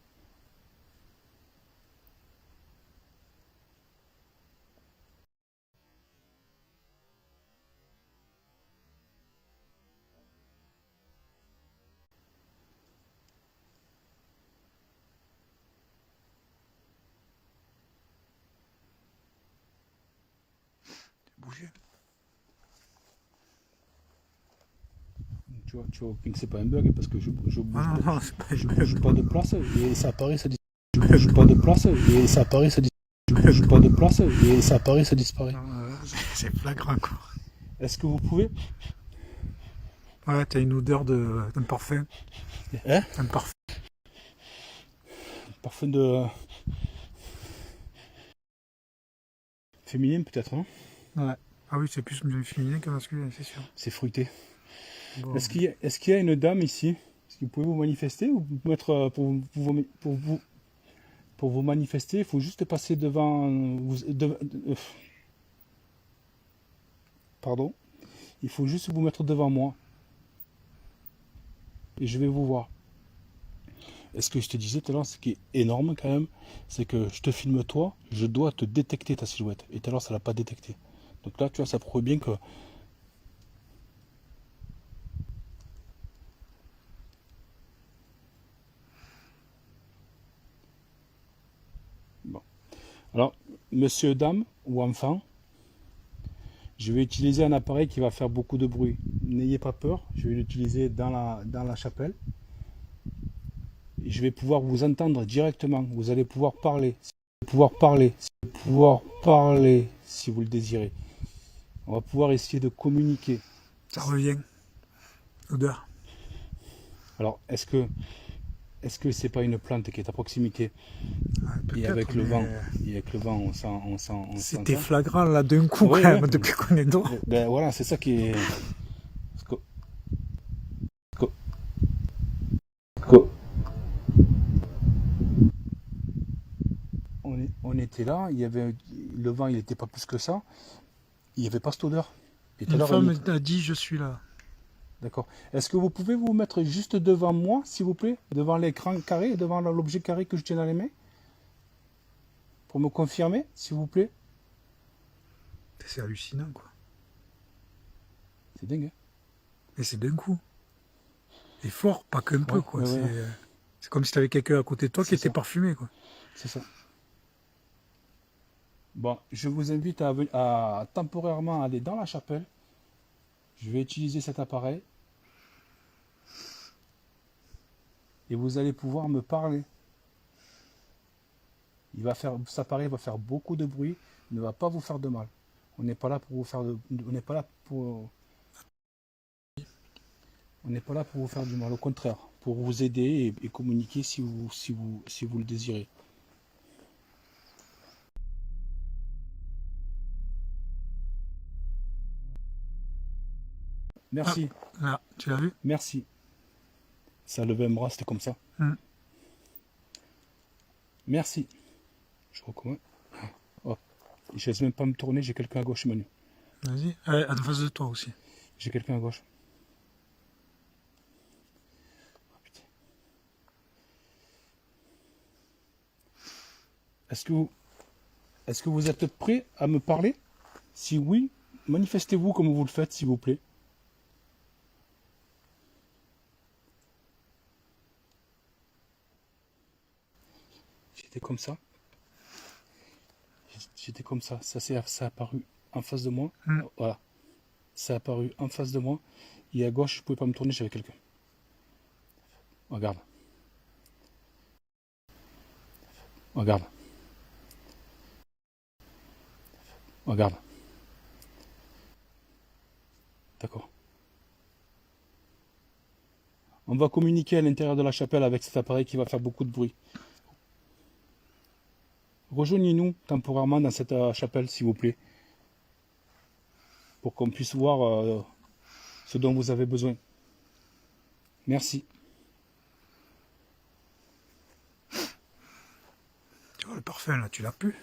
C: bouger.
A: Tu vois que c'est pas un bug parce que je bouge,
C: Ah non, non, c'est pas
A: je bouge pas de place et ça apparaît, ça disparaît. Je bouge pas de place et ça apparaît, ça disparaît. Je bouge pas de place et ça apparaît, ça disparaît.
C: c'est flagrant quoi.
A: Est-ce que vous pouvez?
C: Ouais, t'as une odeur d'un parfum.
A: Hein?
C: Un parfum.
A: Parfum de... féminin peut-être, hein?
C: Ouais. Ah oui, c'est plus féminin que masculin, c'est sûr.
A: C'est fruité.
C: Bon.
A: Est-ce qu'il y a une dame ici? Est-ce que vous pouvez vous manifester ou vous mettre pour vous manifester, il faut juste passer devant pardon. Il faut juste vous mettre devant moi. Et je vais vous voir. Et ce que je te disais tout à l'heure, ce qui est énorme quand même, c'est que je te filme toi, je dois te détecter ta silhouette. Et tout à l'heure, ça l'a pas détecté. Donc là, tu vois, ça prouve bien que... Bon. Alors, monsieur, dame ou enfant, je vais utiliser un appareil qui va faire beaucoup de bruit. N'ayez pas peur, je vais l'utiliser dans la chapelle. Et je vais pouvoir vous entendre directement. Vous allez pouvoir parler, si vous le désirez. On va pouvoir essayer de communiquer.
C: Ça revient. Odeur.
A: Alors, est-ce que c'est pas une plante qui est à proximité?
C: Ouais,
A: Et avec le
C: mais
A: vent, on sent.
C: c'était flagrant là d'un coup
A: Oui,
C: quand même,
A: oui.
C: depuis qu'on est dehors.
A: Ben voilà, c'est ça qui est. On était là, il y avait le vent, il n'était pas plus que ça. Il n'y avait pas cette odeur. Et tout à
C: Une
A: l'heure,
C: femme a dit je suis là.
A: D'accord. Est-ce que vous pouvez vous mettre juste devant moi, s'il vous plaît, devant l'écran carré, devant l'objet carré que je tiens dans les mains, pour me confirmer, s'il vous plaît?
C: C'est hallucinant quoi.
A: C'est dingue, hein?
C: Et c'est d'un coup. Et fort, pas qu'un peu quoi.
A: Ouais,
C: C'est
A: ouais.
C: c'est comme si tu avais quelqu'un à côté de toi qui
A: C'est
C: était
A: ça.
C: parfumé quoi.
A: C'est ça. Bon, je vous invite à temporairement aller dans la chapelle. Je vais utiliser cet appareil. Et vous allez pouvoir me parler. Cet appareil va faire beaucoup de bruit, il ne va pas vous faire de mal. On n'est pas là pour vous faire on n'est pas là pour vous faire du mal, au contraire, pour vous aider et communiquer si vous le désirez. Merci,
C: Là, tu l'as vu?
A: merci. Ça levait un bras, c'était comme ça. Merci. Je recommence. Oh. Je ne laisse même pas me tourner, j'ai quelqu'un à gauche, Manu.
C: Vas-y. En face de toi aussi.
A: J'ai quelqu'un à gauche. Oh, putain. Est-ce que vous êtes prêt à me parler? Si oui, manifestez-vous comme vous le faites, s'il vous plaît. J'étais comme ça. J'étais comme ça. Ça a apparu en face de moi. Voilà. Ça a apparu en face de moi. Et à gauche, je ne pouvais pas me tourner, j'avais quelqu'un. Regarde. Regarde. Regarde. D'accord. On va communiquer à l'intérieur de la chapelle avec cet appareil qui va faire beaucoup de bruit. Rejoignez-nous temporairement dans cette chapelle, s'il vous plaît, pour qu'on puisse voir ce dont vous avez besoin. Merci.
C: Tu vois le parfum là, tu l'as pu.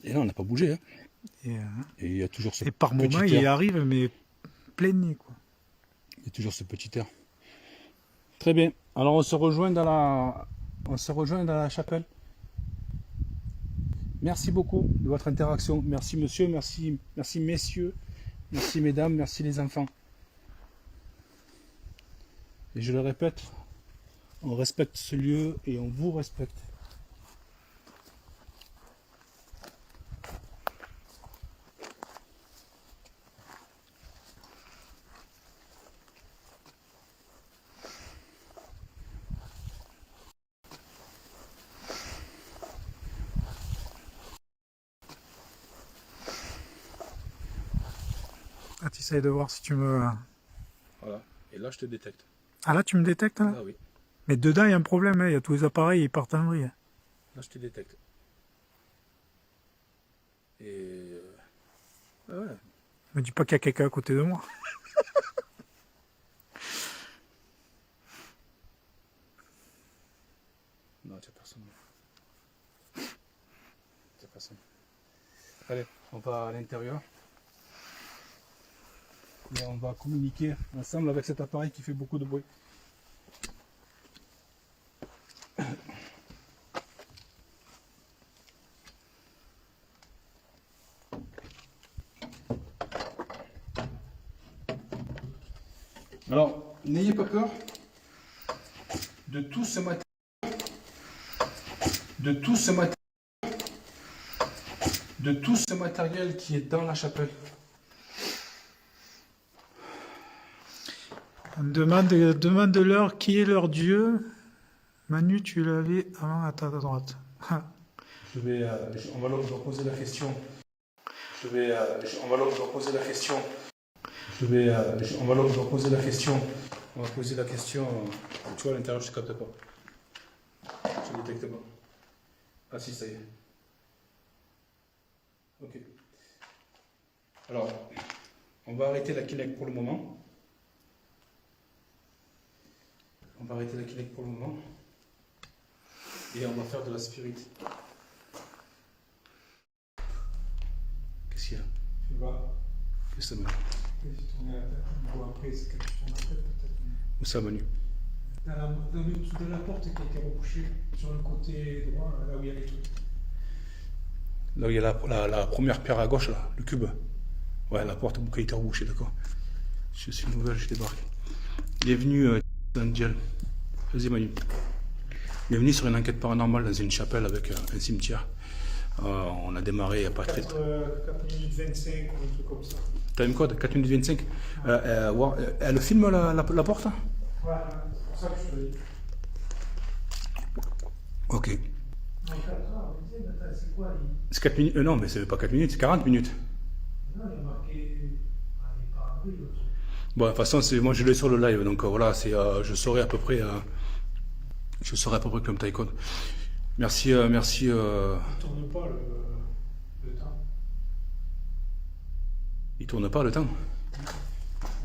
A: Et là, on n'a pas bougé. Hein.
C: Et
A: Et il y a toujours ce
C: par
A: petit
C: moment,
A: air.
C: il arrive, mais plein nez quoi.
A: Il y a toujours ce petit air. Très bien. Alors on se rejoint dans la chapelle. Merci beaucoup de votre interaction. Merci monsieur, merci messieurs, merci mesdames, merci les enfants. Et je le répète, on respecte ce lieu et on vous respecte.
C: Ah, tu essayes de voir si tu me...
A: Voilà. Et là, je te détecte.
C: Ah là, tu me détectes là?
A: Ah oui.
C: Mais dedans, il y a un problème, hein. Il y a tous les appareils, ils partent en vrille.
A: Là, je te détecte. Et... ah ouais.
C: Me dis pas qu'il y a quelqu'un à côté de moi.
A: Non, il n'y a personne. Il n'y a personne. Allez, on va à l'intérieur. Et on va communiquer ensemble avec cet appareil qui fait beaucoup de bruit. Alors, n'ayez pas peur de tout ce matériel. De tout ce matériel qui est dans la chapelle.
C: On demande-leur qui est leur Dieu. Manu, tu l'avais avant à ta droite.
A: On va leur poser la question. On va leur poser la question. On va poser la question. Tu vois, à l'intérieur, je ne capte pas. Je ne détecte pas. Ah si, ça y est. Ok. Alors, on va arrêter la Kinect pour le moment. Et on va faire de la spirit. Qu'est-ce qu'il y a?
C: Je sais pas.
A: Qu'est-ce que ça, Manu?
C: Après, c'est quand tu tournes la tête, peut-être.
A: Où ça, Manu?
C: Dans le dessous de la porte qui a été rebouchée, sur le côté droit, là où il y a les trucs.
A: Là où il y a la première pierre à gauche, là, le cube. Ouais, la porte qui a été rebouchée, d'accord. Je suis nouvelle, je débarque. Bienvenue, Angel. Vas-y, Manu. Bienvenue sur une enquête paranormale dans une chapelle avec un cimetière. On a démarré il n'y a pas très...
C: 4 minutes 25 ou un truc comme ça.
A: Time code 4 minutes 25. Elle filme la porte?
C: Ouais, c'est pour ça que je te dis.
A: Ok.
C: Non, 4 heures, c'est quoi?
A: C'est 4 minutes. Non, mais c'est pas 4 minutes, c'est 40 minutes.
C: Non, il y a marqué. Ah, il est pas abri, le truc.
A: Bon, de toute façon, moi je l'ai sur le live, donc voilà, je saurai à peu près. Je saurai à peu près comme time code. Merci.
C: Il tourne pas le temps.
A: Il tourne pas le temps.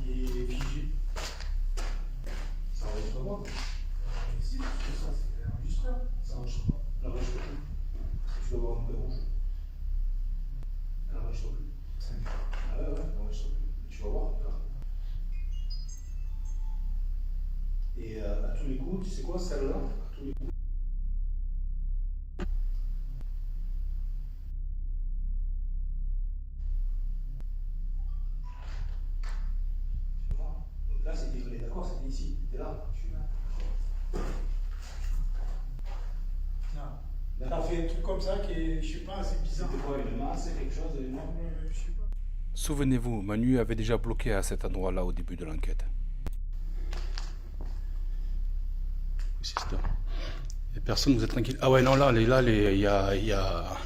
C: Il est figé. Ça enregistre pas. Si, c'est ça, c'est l'enregistreur. Ça enregistre pas.
A: Elle n'enregistre plus. Tu dois avoir un peu rouge. Elle n'enregistre plus. Ah ouais, elle n'enregistre plus. Tu vas voir. Et à tous les coups, tu sais quoi, celle-là, à tous les coups. Donc là, c'était d'accord, c'était ici. C'était là.
C: Non. T'as fait un truc comme ça qui est, je sais pas, c'est bizarre.
A: C'était quoi, une masse, quelque chose de...
C: Je sais pas.
B: Souvenez-vous, Manu avait déjà bloqué à cet endroit-là au début de l'enquête.
A: C'est ça. Il n'y a personne, vous êtes tranquille. Ah ouais, non, là, il y a...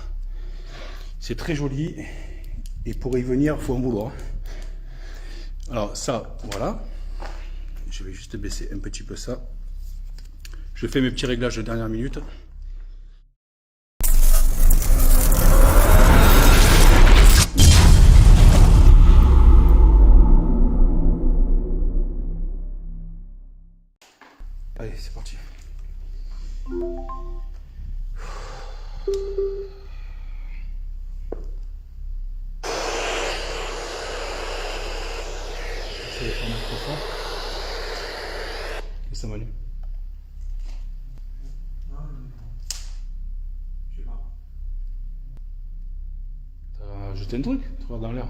A: C'est très joli. Et pour y venir, il faut un boulot. Alors ça, voilà. Je vais juste baisser un petit peu ça. Je fais mes petits réglages de dernière minute. Allez, c'est parti. Qu'est-ce que ça, Manu?
C: Non, je sais pas.
A: T'as jeté un truc? Tu regardes dans l'air.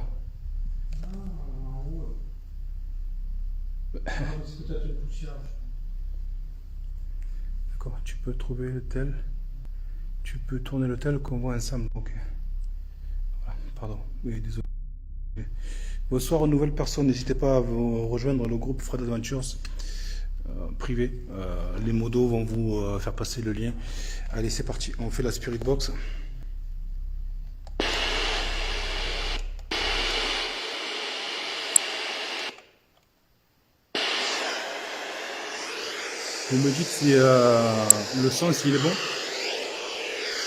C: Non, en haut. C'est peut-être une poussière.
A: D'accord, tu peux trouver le tel. Tu peux tourner le tel qu'on voit ensemble. Ok. Voilà, pardon. Oui, désolé. Bonsoir aux nouvelles personnes. N'hésitez pas à vous rejoindre le groupe Fred Adventures privé. Les modos vont vous faire passer le lien. Allez, c'est parti. On fait la Spirit Box. Vous me dites si le son, s'il est bon.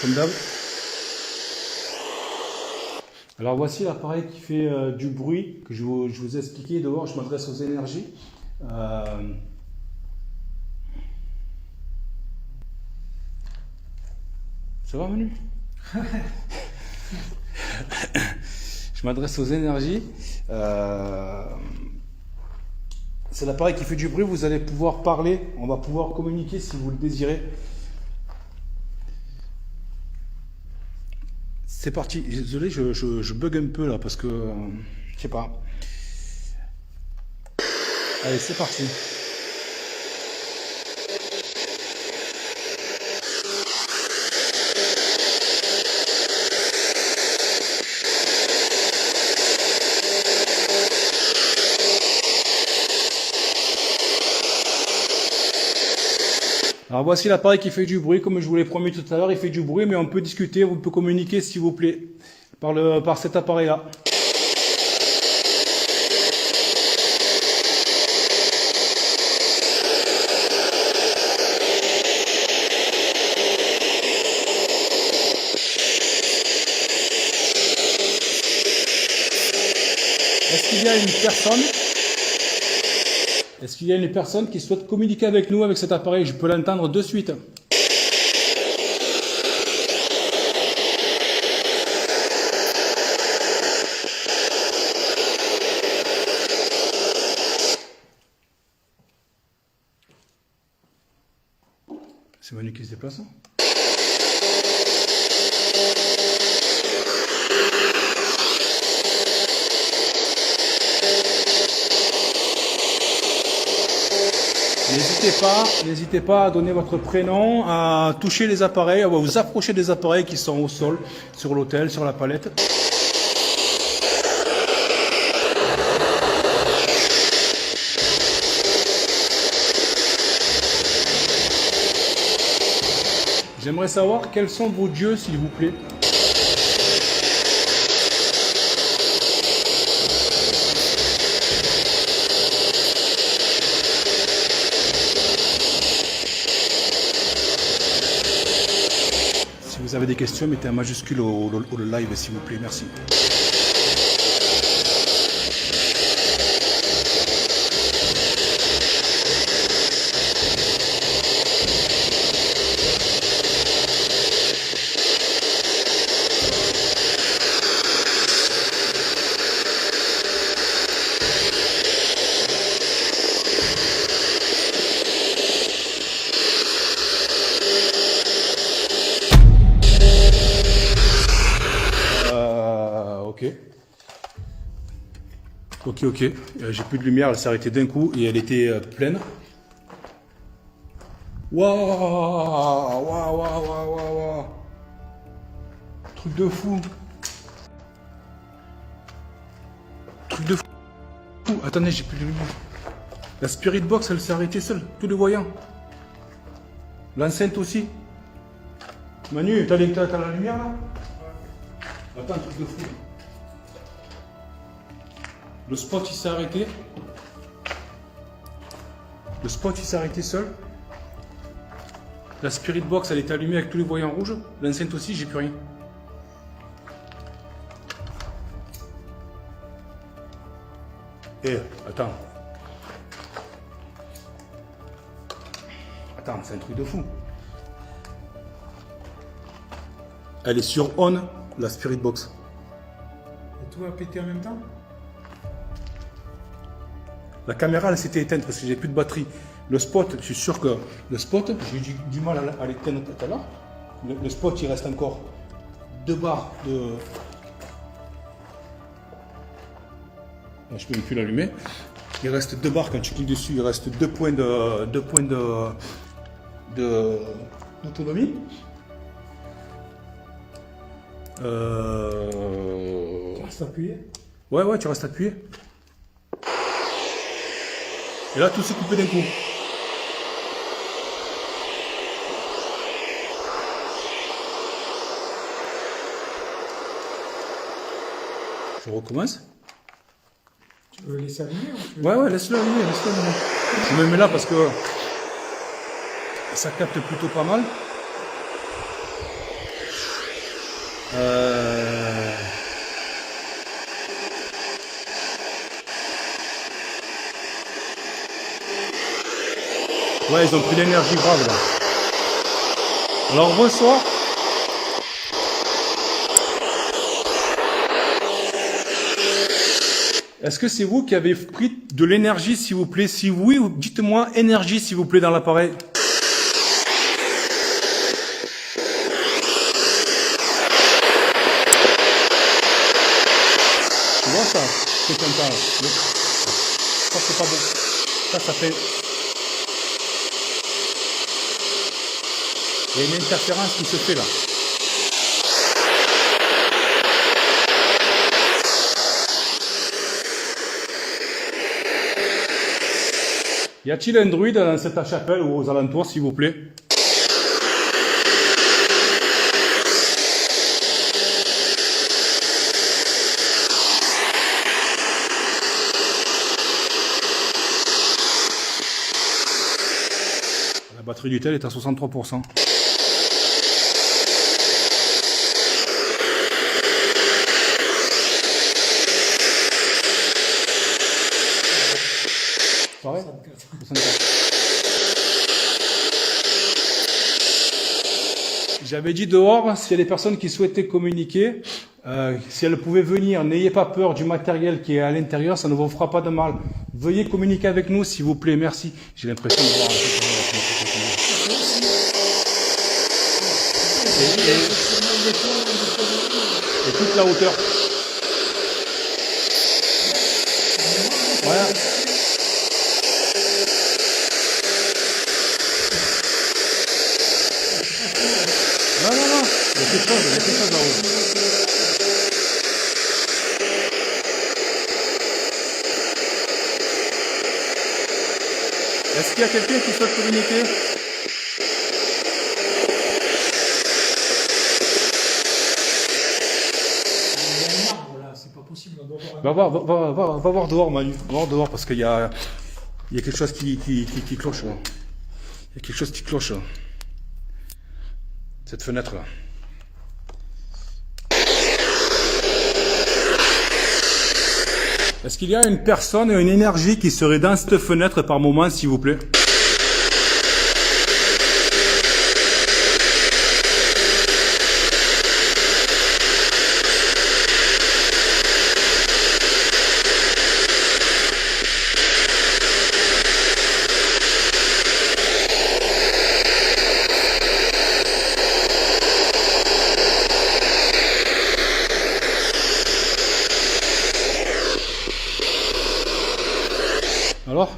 A: Comme d'hab. Alors voici l'appareil qui fait du bruit que je vous ai expliqué. Dehors, je m'adresse aux énergies. Ça va, Manu? Je m'adresse aux énergies. C'est l'appareil qui fait du bruit. Vous allez pouvoir parler. On va pouvoir communiquer si vous le désirez. C'est parti. Désolé, je bug un peu là parce que je sais pas. Allez, c'est parti. Alors voici l'appareil qui fait du bruit, comme je vous l'ai promis tout à l'heure, il fait du bruit, mais on peut discuter, on peut communiquer s'il vous plaît, par cet appareil-là. Est-ce qu'il y a une personne Est-ce qu'il y a une personne qui souhaite communiquer avec nous avec cet appareil? Je peux l'entendre de suite. C'est Manu qui se déplace. N'hésitez pas à donner votre prénom, à toucher les appareils, à vous approcher des appareils qui sont au sol, sur l'autel, sur la palette. J'aimerais savoir quels sont vos dieux, s'il vous plaît. Si vous avez des questions, mettez un majuscule au live, s'il vous plaît. Merci. Ok. J'ai plus de lumière, elle s'est arrêtée d'un coup et elle était pleine. Waouh. Truc de fou. Attendez, j'ai plus de lumière. La Spirit Box, elle s'est arrêtée seule, tous les voyants. L'enceinte aussi. Manu, t'as la lumière là? Attends, un truc de fou. Le spot il s'est arrêté. Le spot il s'est arrêté seul. La Spirit Box elle est allumée avec tous les voyants rouges. L'enceinte aussi, j'ai plus rien. Attends. Attends, c'est un truc de fou. Elle est sur on, la Spirit Box.
C: Et tout a pété en même temps?
A: La caméra, elle s'était éteinte parce que j'ai plus de batterie. Le spot, je suis sûr que le spot, j'ai eu du mal à l'éteindre tout à l'heure. Le spot, il reste encore 2 barres de... Je peux même plus l'allumer. Il reste 2 barres quand tu cliques dessus. Il reste 2 points d'autonomie.
C: Tu restes appuyé?
A: Ouais, tu restes appuyé. Et là, tout s'est coupé d'un coup. Je recommence.
C: Tu veux laisser allumer ou tu veux...
A: Ouais, laisse-le allumer, Je me mets là parce que Ça capte plutôt pas mal. Ouais, ils ont pris l'énergie grave là. Alors bonsoir. Est-ce que c'est vous qui avez pris de l'énergie, s'il vous plaît? Si oui, dites-moi énergie, s'il vous plaît, dans l'appareil. Tu vois ça? C'est comme ça. Ça, c'est pas bon. Ça fait... Il y a une interférence qui se fait là. Y a-t-il un druide dans cette chapelle ou aux alentours, s'il vous plaît? La batterie du tel est à 63%. Pareil? 64. J'avais dit dehors, s'il y a des personnes qui souhaitaient communiquer, si elles pouvaient venir, n'ayez pas peur du matériel qui est à l'intérieur, ça ne vous fera pas de mal. Veuillez communiquer avec nous, s'il vous plaît, merci. J'ai l'impression de voir un peu et toute la hauteur. Voilà. Non, non, non, il y a quelque chose là-haut. Est-ce qu'il y a quelqu'un qui souhaite communiquer? Va voir dehors, Manu. Va voir dehors parce qu'il y a quelque chose qui cloche. Là. Il y a quelque chose qui cloche. Là. Cette fenêtre là. Est-ce qu'il y a une personne, une énergie qui serait dans cette fenêtre par moment, s'il vous plaît? Alors?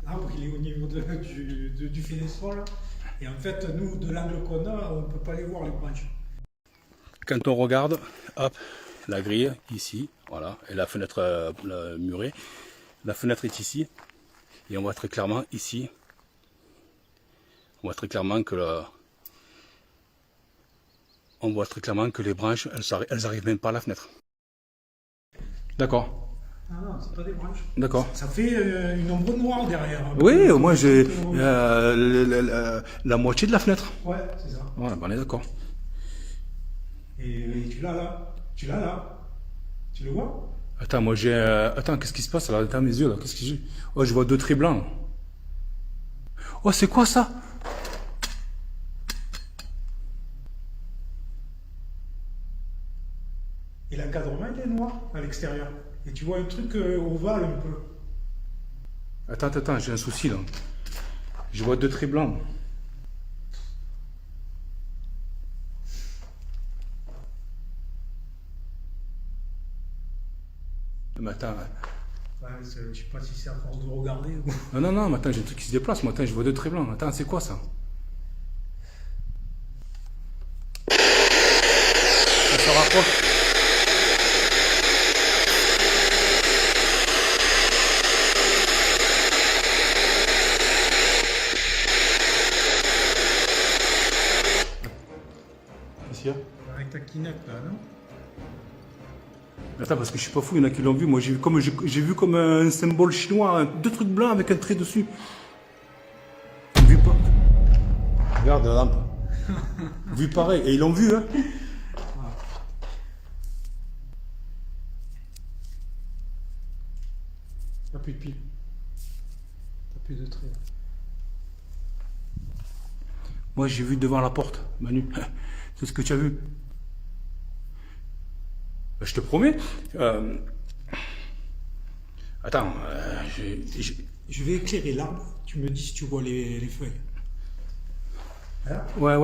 C: L'arbre, il est au niveau du fenêtre. Et en fait, nous, de l'angle qu'on a, on ne peut pas les voir, les branches.
A: Quand on regarde, hop, la grille, ici, voilà, et la fenêtre murée. La fenêtre est ici, et on voit très clairement ici, on voit très clairement que les branches, elles arrivent même pas à la fenêtre. D'accord.
C: Ah non, c'est pas des branches.
A: D'accord.
C: Ça fait une ombre noire derrière.
A: Oui, au moins j'ai la moitié de la fenêtre.
C: Ouais, c'est ça.
A: Voilà, on est d'accord.
C: Et tu l'as là. Tu l'as là. Tu le vois?
A: Attends, moi j'ai... Attends, qu'est-ce qui se passe là dans mes yeux là? Qu'est-ce que j'ai? Oh, je vois deux traits blancs. Oh, c'est quoi ça?
C: Et l'encadrement, il est noir à l'extérieur. Et tu vois un truc ovale un peu.
A: Attends, j'ai un souci là. Je vois deux traits blancs. Mais attends.
C: Ouais, je sais pas si c'est à force de regarder ou...
A: Non, mais attends, j'ai un truc qui se déplace. Moi, attends, je vois deux traits blancs. Attends, c'est quoi ça? Ça se rapproche.
C: Avec ta kinect là, non?
A: Attends, parce que je suis pas fou, il y en a qui l'ont vu. Moi, j'ai vu comme un symbole chinois, deux trucs blancs avec un trait dessus. Vu pas. regarde la lampe. Vu pareil, et ils l'ont vu, hein.
C: T'as plus de pile. T'as plus de trait.
A: Moi, j'ai vu devant la porte, Manu. C'est ce que tu as vu. Je te promets. Attends,
C: Je vais éclairer l'arbre. Tu me dis si tu vois les feuilles. Hein?
A: Ouais.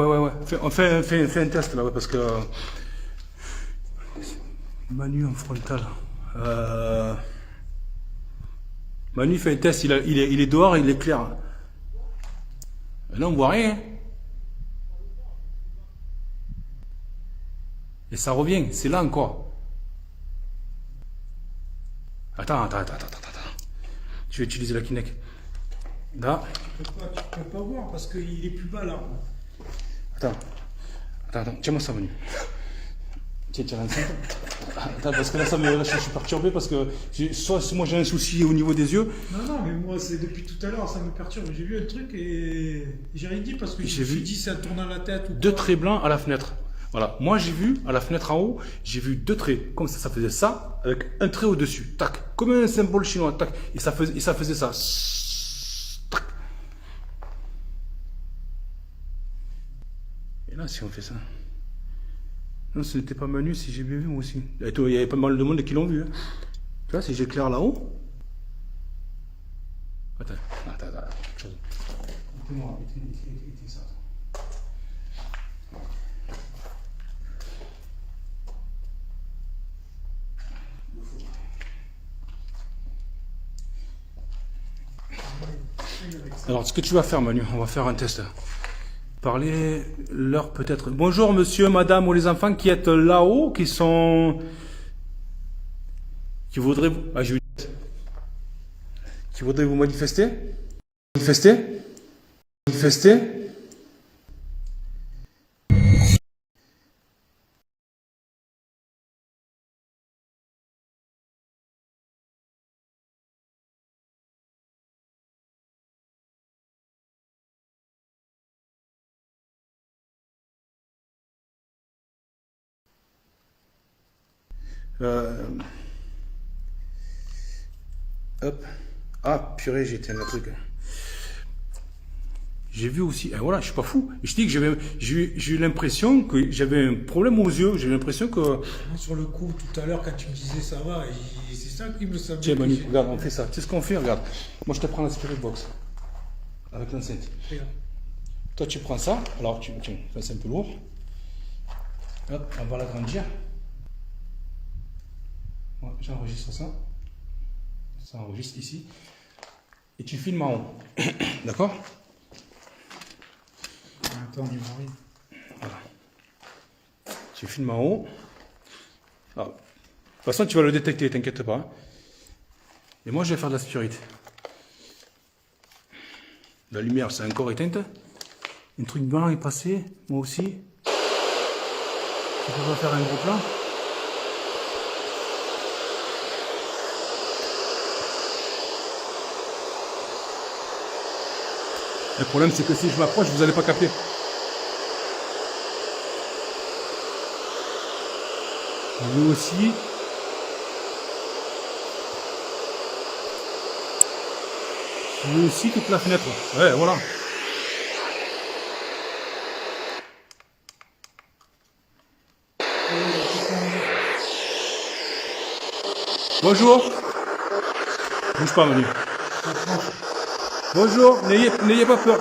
A: Fais un test là, ouais, parce que. Manu en frontal. Manu fait un test, il est dehors, il est clair. Là, on voit rien. Et ça revient, c'est là encore. Attends. Je vais utiliser la Kinect. Là.
C: Tu peux pas voir parce qu'il est plus bas l'arbre.
A: Attends, tiens-moi ça, Manu. Tiens, l'enceinte. Attends, parce que là, je suis perturbé parce que soit moi j'ai un souci au niveau des yeux.
C: Non, mais moi, c'est depuis tout à l'heure, ça me perturbe. J'ai vu un truc et j'ai rien dit parce que je me suis dit ça tourne à la tête ou
A: deux
C: quoi.
A: traits blancs à la fenêtre. Voilà, moi j'ai vu à la fenêtre en haut, j'ai vu deux traits. Comme ça faisait ça, avec un trait au-dessus. Tac, comme un symbole chinois. Tac, et ça faisait ça. Tac. Et là, si on fait ça. Non, ce n'était pas Manu, si j'ai bien vu moi aussi. Il y avait pas mal de monde qui l'ont vu. Hein. Tu vois, si j'éclaire là-haut. Attends. Écoutez-moi, écoutez ça. Alors, ce que tu vas faire, Manu, on va faire un test. Parler leur peut-être. Bonjour, monsieur, madame ou les enfants qui êtes là-haut, qui voudraient vous. Ah, qui voudraient vous manifester. Manifester. Hop. Ah, purée, j'ai éteint le truc. J'ai vu aussi, et voilà, je suis pas fou. Je dis que j'ai eu l'impression que j'avais un problème aux yeux. J'ai eu l'impression que.
C: Moi, sur le coup, tout à l'heure, quand tu me disais ça va, c'est ça qui me semblait.
A: Tiens, Manu, regarde, on fait ça. Tu sais ce qu'on fait, regarde. Moi, je te prends la Spirit Box. Avec l'enceinte. Toi, tu prends ça. Alors, tiens, c'est un peu lourd. Hop, on va l'agrandir. Ouais, j'enregistre ça. Ça enregistre ici. Et tu filmes en haut. D'accord?
C: Attends, il m'arrive.
A: Voilà. Tu filmes en haut. Alors, de toute façon, tu vas le détecter, t'inquiète pas. Hein. Et moi, je vais faire de la spirit. La lumière, c'est encore éteinte. Un truc blanc est passé, moi aussi. Je peux pas faire un gros plan. Le problème, c'est que si je m'approche, vous n'allez pas capter. Vous aussi. Vous aussi, toute la fenêtre. Ouais, voilà. Bonjour. Bouge pas, Manu. Bonjour, n'ayez pas peur.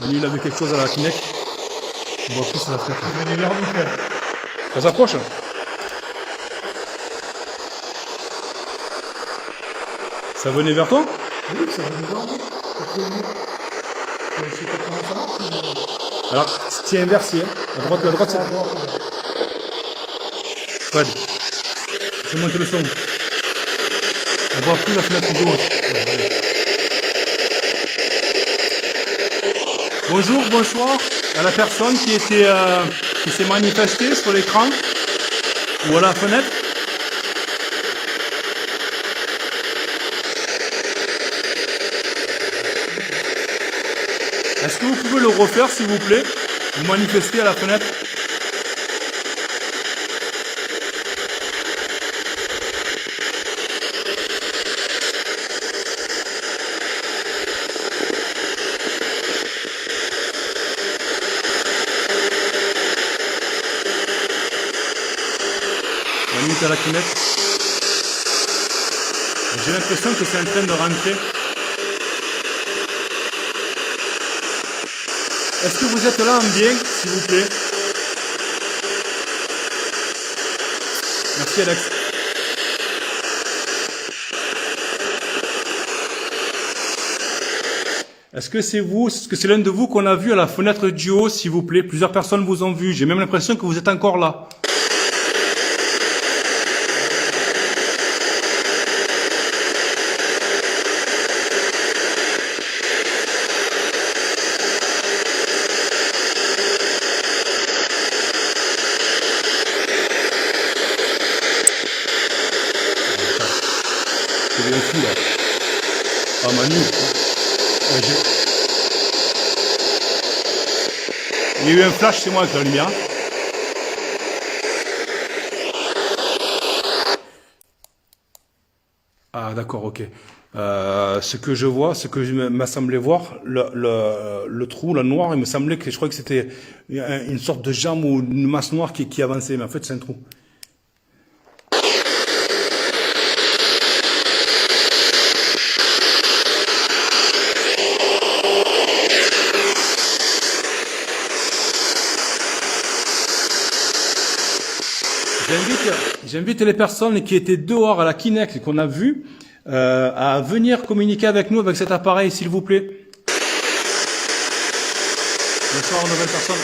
A: Manu, il a vu quelque chose à la Kinect. On voit plus à la fenêtre. Ça s'approche. Ça venait vers toi?
C: Oui, ça va nous voir. Je sais pas comment ça marche.
A: Alors, c'est inversé. Hein. La droite, c'est... Fred, je vais monter le son. On voit plus la fenêtre gauche. Bonjour, bonsoir à la personne qui s'est manifestée sur l'écran ou à la fenêtre. Est-ce que vous pouvez le refaire, s'il vous plaît? Vous manifestez à la fenêtre. Manute à la Kinect. J'ai l'impression que c'est en train de rentrer. Est-ce que vous êtes là en bien, s'il vous plaît? Merci Alex. Est-ce que c'est vous, est-ce que c'est l'un de vous qu'on a vu à la fenêtre du haut, s'il vous plaît? Plusieurs personnes vous ont vu. J'ai même l'impression que vous êtes encore là. C'est bien fou là. Ah Manu. Il y a eu un flash chez moi avec la lumière. Ah d'accord, ok. Ce que je vois, ce que m'a semblé voir, le trou, la noire, il me semblait que je crois que c'était une sorte de jambe ou une masse noire qui avançait, mais en fait c'est un trou. J'invite les personnes qui étaient dehors à la Kinect qu'on a vu à venir communiquer avec nous avec cet appareil, s'il vous plaît. Bonsoir aux nouvelles personnes.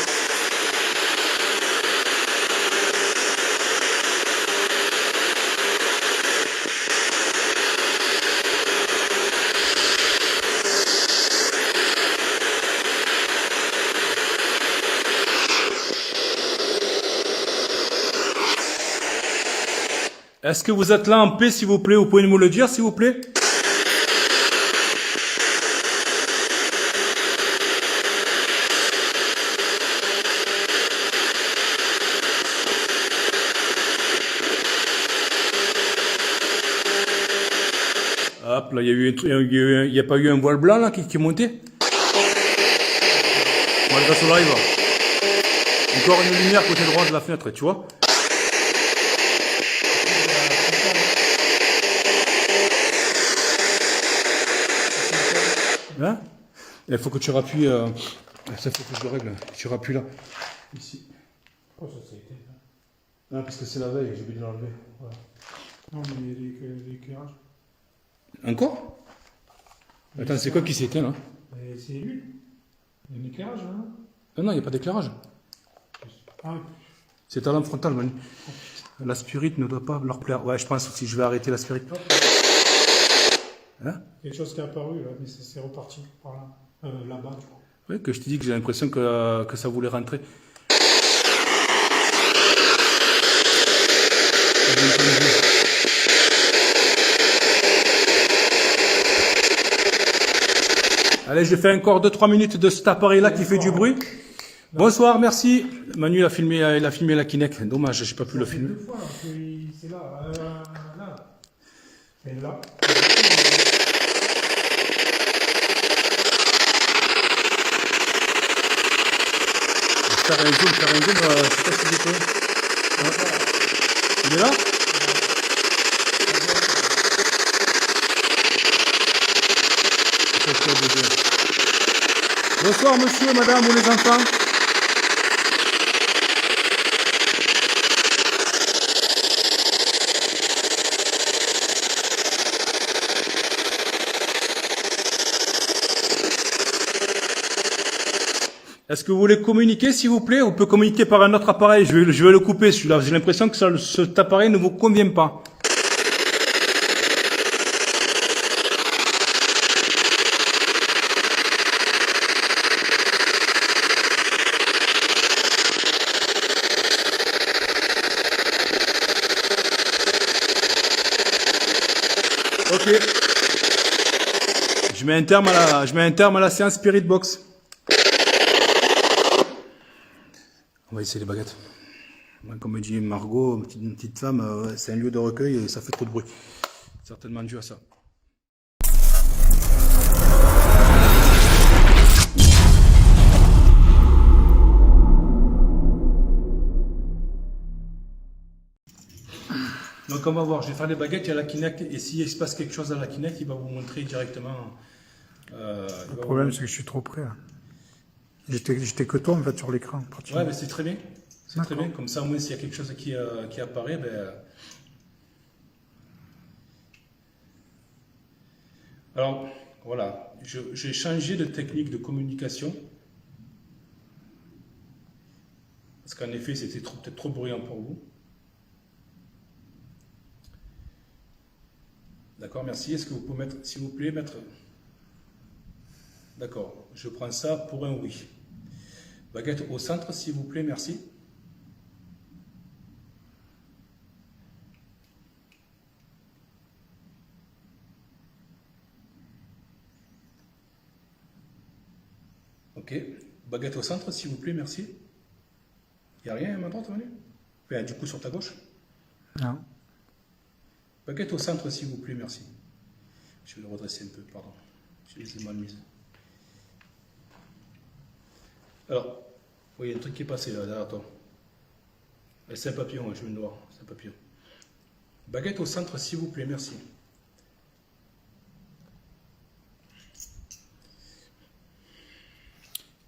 A: Est-ce que vous êtes là en paix, s'il vous plaît? Vous pouvez nous le dire, s'il vous plaît? Hop, là, il n'y a pas eu un voile blanc là qui est monté? Malgré ce live. Encore une lumière côté droit de la fenêtre, tu vois? Hein? Il faut que tu rappuies. Ça faut que je le règle. Tu rappuies là. Ici.
C: Pourquoi ça a été?
A: Ah, parce que c'est la veille, j'ai oublié de l'enlever.
C: Voilà. Non, mais l'éclairage.
A: Encore? Attends, c'est quoi qui s'éteint là?
C: C'est lui. Il y a un éclairage là?
A: Ah non, il n'y a pas d'éclairage.
C: Ah,
A: C'est ta lampe frontale, Manu. La spirit ne doit pas leur plaire. Ouais, je pense aussi, je vais arrêter la spirit. Hein?
C: quelque chose qui est apparu là, mais ça s'est reparti par là. Là-bas, du coup.
A: Oui, que je te dis que j'ai l'impression que ça voulait rentrer. Allez, je fais encore 2-3 minutes de cet appareil-là qui fait du bruit. Bonsoir, merci. Manu il a filmé la Kinect. Dommage, j'ai pas pu le filmer.
C: Deux fois, là, c'est là, là. Et là.
A: Faire un zoom, je sais pas si vous pouvez. Il est là? Bonsoir monsieur, madame ou les enfants. Est-ce que vous voulez communiquer, s'il vous plaît? On peut communiquer par un autre appareil. Je vais le couper, celui-là. J'ai l'impression que cet appareil ne vous convient pas. Ok. Je mets un terme à la séance Spirit Box. On va essayer les baguettes. Moi, comme dit Margot, une petite femme, c'est un lieu de recueil et ça fait trop de bruit. Certainement dû à ça. Donc on va voir, je vais faire les baguettes, il y a la Kinect, et s'il se passe quelque chose à la Kinect, il va vous montrer directement.
C: Le problème, c'est que je suis trop près. Là. J'étais que toi, en fait, sur l'écran.
A: Ouais, mais c'est très bien. C'est très bien. Comme ça, au moins, s'il y a quelque chose qui apparaît, ben... Alors, voilà. J'ai changé de technique de communication. Parce qu'en effet, c'était peut-être trop bruyant pour vous. D'accord, merci. Est-ce que vous pouvez mettre, s'il vous plaît, mettre... D'accord, je prends ça pour un oui. Baguette au centre, s'il vous plaît, merci. Ok, baguette au centre, s'il vous plaît, merci. Il n'y a rien à ma droite, Manu? Ben, du coup, sur ta gauche?
C: Non.
A: Baguette au centre, s'il vous plaît, merci. Je vais le redresser un peu, pardon. Je les ai mal mises. Alors, oui, il y a un truc qui est passé là, derrière toi. C'est un papillon, je viens de voir, c'est un papillon. Baguette au centre, s'il vous plaît, merci.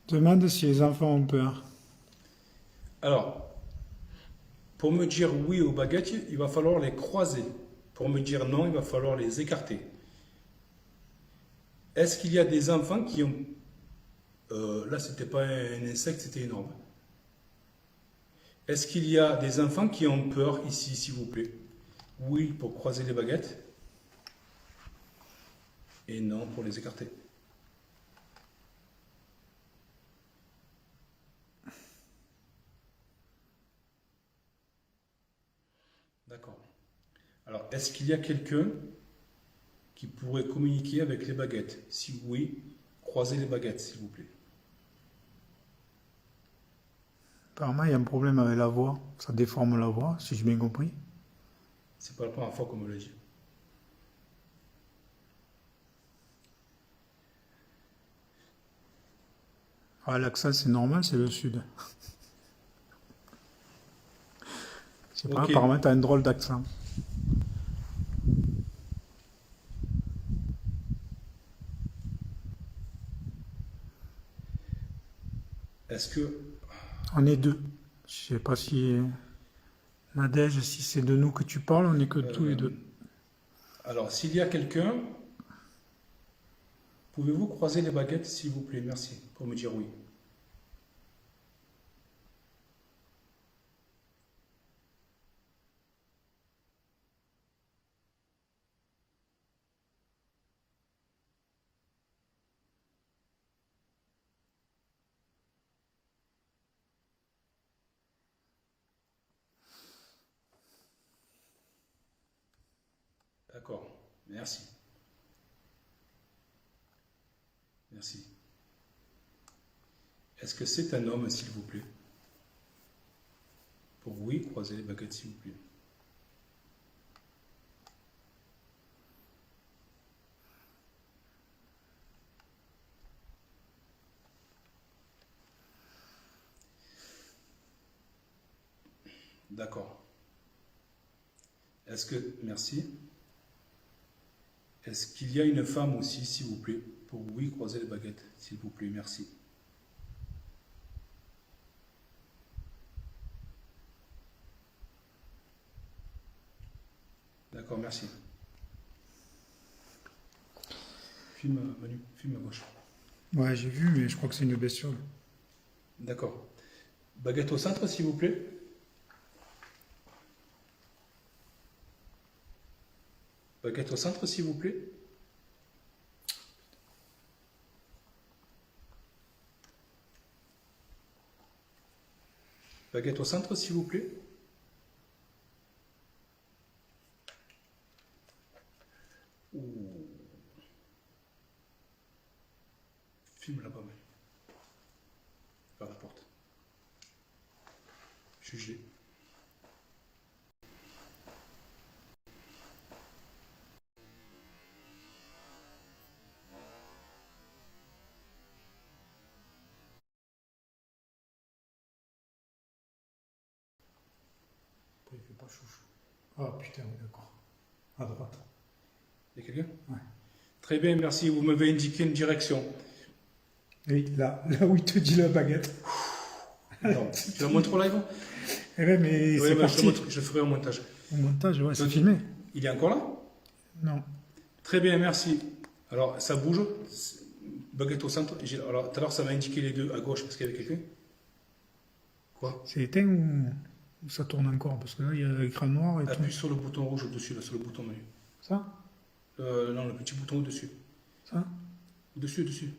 C: Demande si les enfants ont peur.
A: Alors, pour me dire oui aux baguettes, il va falloir les croiser. Pour me dire non, il va falloir les écarter. Est-ce qu'il y a des enfants qui ont... là, c'était pas un insecte, c'était une orbe. Est-ce qu'il y a des enfants qui ont peur ici, s'il vous plaît? Oui, pour croiser les baguettes. Et non, pour les écarter. D'accord. Alors, est-ce qu'il y a quelqu'un qui pourrait communiquer avec les baguettes? Si oui, croisez les baguettes, s'il vous plaît.
C: Apparemment, il y a un problème avec la voix. Ça déforme la voix, si j'ai bien compris.
A: C'est pas la première fois qu'on me le dit.
C: Ah, l'accent, c'est normal, c'est le sud. C'est pas,
A: Ok.
C: apparemment, tu as un drôle d'accent.
A: Est-ce que...
C: On est deux. Je sais pas si... Nadège, si c'est de nous que tu parles, on est que tous les deux.
A: Alors, s'il y a quelqu'un, pouvez-vous croiser les baguettes, s'il vous plaît? Merci, pour me dire oui. D'accord, merci. Merci. Est-ce que c'est un homme, s'il vous plaît? Pour oui, croisez les baguettes, s'il vous plaît. D'accord. Est-ce que... Merci. Est-ce qu'il y a une femme aussi, s'il vous plaît? Pour oui, croiser les baguettes, s'il vous plaît. Merci. D'accord, merci. Filme, Manu, filme à gauche.
C: Ouais, j'ai vu, mais je crois que c'est une bestiole.
A: D'accord. Baguette au centre, s'il vous plaît. Baguette au centre, s'il vous plaît. Baguette au centre, s'il vous plaît. Ouh. Filme là-bas, Manu. Vers la porte. Je suis gelé.
C: Après, il fait pas chouchou. Ah putain, oui, d'accord. À droite.
A: Il y a quelqu'un?
C: Ouais.
A: Très bien, merci. Vous m'avez indiqué une direction.
C: Oui, là où il te dit la baguette.
A: Alors, tu la montres au live?
C: Eh ben, mais
A: Oui,
C: c'est
A: mais
C: parti.
A: je le ferai au montage.
C: Au montage, ouais, c'est
A: Donc,
C: filmé.
A: Il est encore là?
C: Non.
A: Très bien, merci. Alors, ça bouge. Baguette au centre. Alors, tout à l'heure, ça m'a indiqué les deux à gauche parce qu'il y avait quelqu'un. Quoi?
C: C'est éteint ou ça tourne encore? Parce que là, il y a l'écran noir et tout.
A: Appuie sur le bouton rouge au-dessus, là, sur le bouton menu.
C: Ça?
A: Non, le petit bouton au-dessus.
C: Ça?
A: Au-dessus.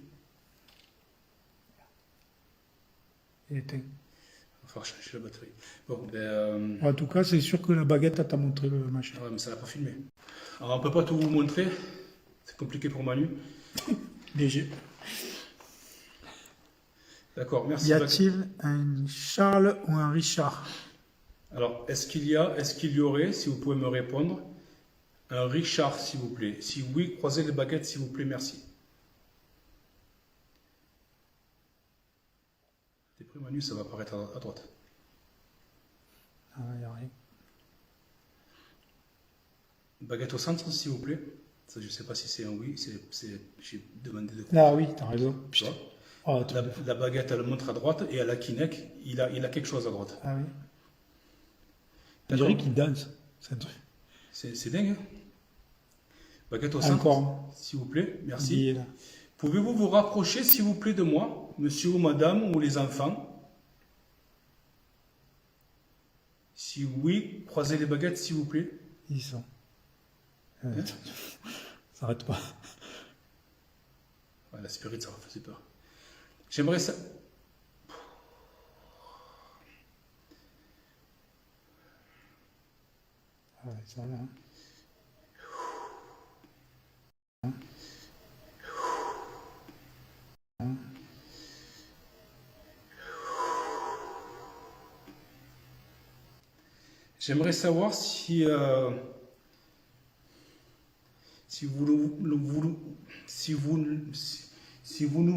C: Il est éteint.
A: Il va falloir changer la batterie. Bon, ben.
C: En tout cas, c'est sûr que la baguette, elle t'a montré le machin.
A: Ah ouais, mais ça l'a pas filmé. Alors, on peut pas tout vous montrer. C'est compliqué pour Manu.
C: Léger.
A: D'accord, merci.
C: Y a-t-il un Charles ou un Richard?
A: Alors, est-ce qu'il y aurait, si vous pouvez me répondre, un Richard, s'il vous plaît? Si oui, croisez les baguettes, s'il vous plaît, merci. T'es prêt, Manu? Ça va apparaître à droite.
C: Ah, il n'y a rien.
A: Baguette au centre, s'il vous plaît. Ça, je sais pas si c'est un oui. J'ai demandé de
C: Ah oui, t'as raison.
A: Tu vois?
C: Ah, tout
A: La baguette, elle montre à droite et à la Kinect, il a quelque chose à droite.
C: Ah oui. On
A: D'accord.
C: dirait qu'il danse. C'est un truc.
A: C'est dingue, hein? Baguette au centre,
C: Encore.
A: s'il vous plaît, merci.
C: Il est là.
A: Pouvez-vous vous rapprocher, s'il vous plaît, de moi, monsieur ou madame ou les enfants? Si oui, croisez les baguettes, s'il vous plaît.
C: Ils sont.
A: Hein?
C: Ça arrête pas.
A: Ouais, la spirit, ça faisait peur. J'aimerais ça.
C: Ah ouais, ça va. Hein.
A: J'aimerais savoir si vous nous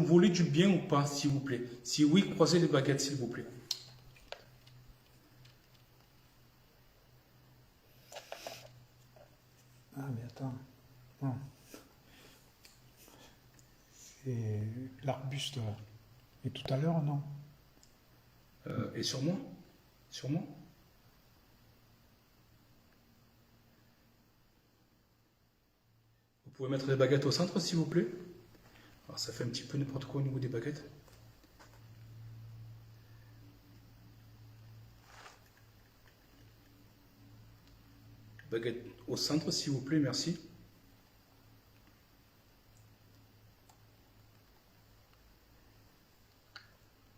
A: voulez du bien ou pas, s'il vous plaît. Si oui, croisez les baguettes, s'il vous plaît.
C: Ah, mais attends. Non. C'est l'arbuste là. Et tout à l'heure, non.
A: Et sur moi? Sur moi? Vous pouvez mettre les baguettes au centre, s'il vous plaît? Alors, ça fait un petit peu n'importe quoi au niveau des baguettes. Baguette au centre, s'il vous plaît, merci.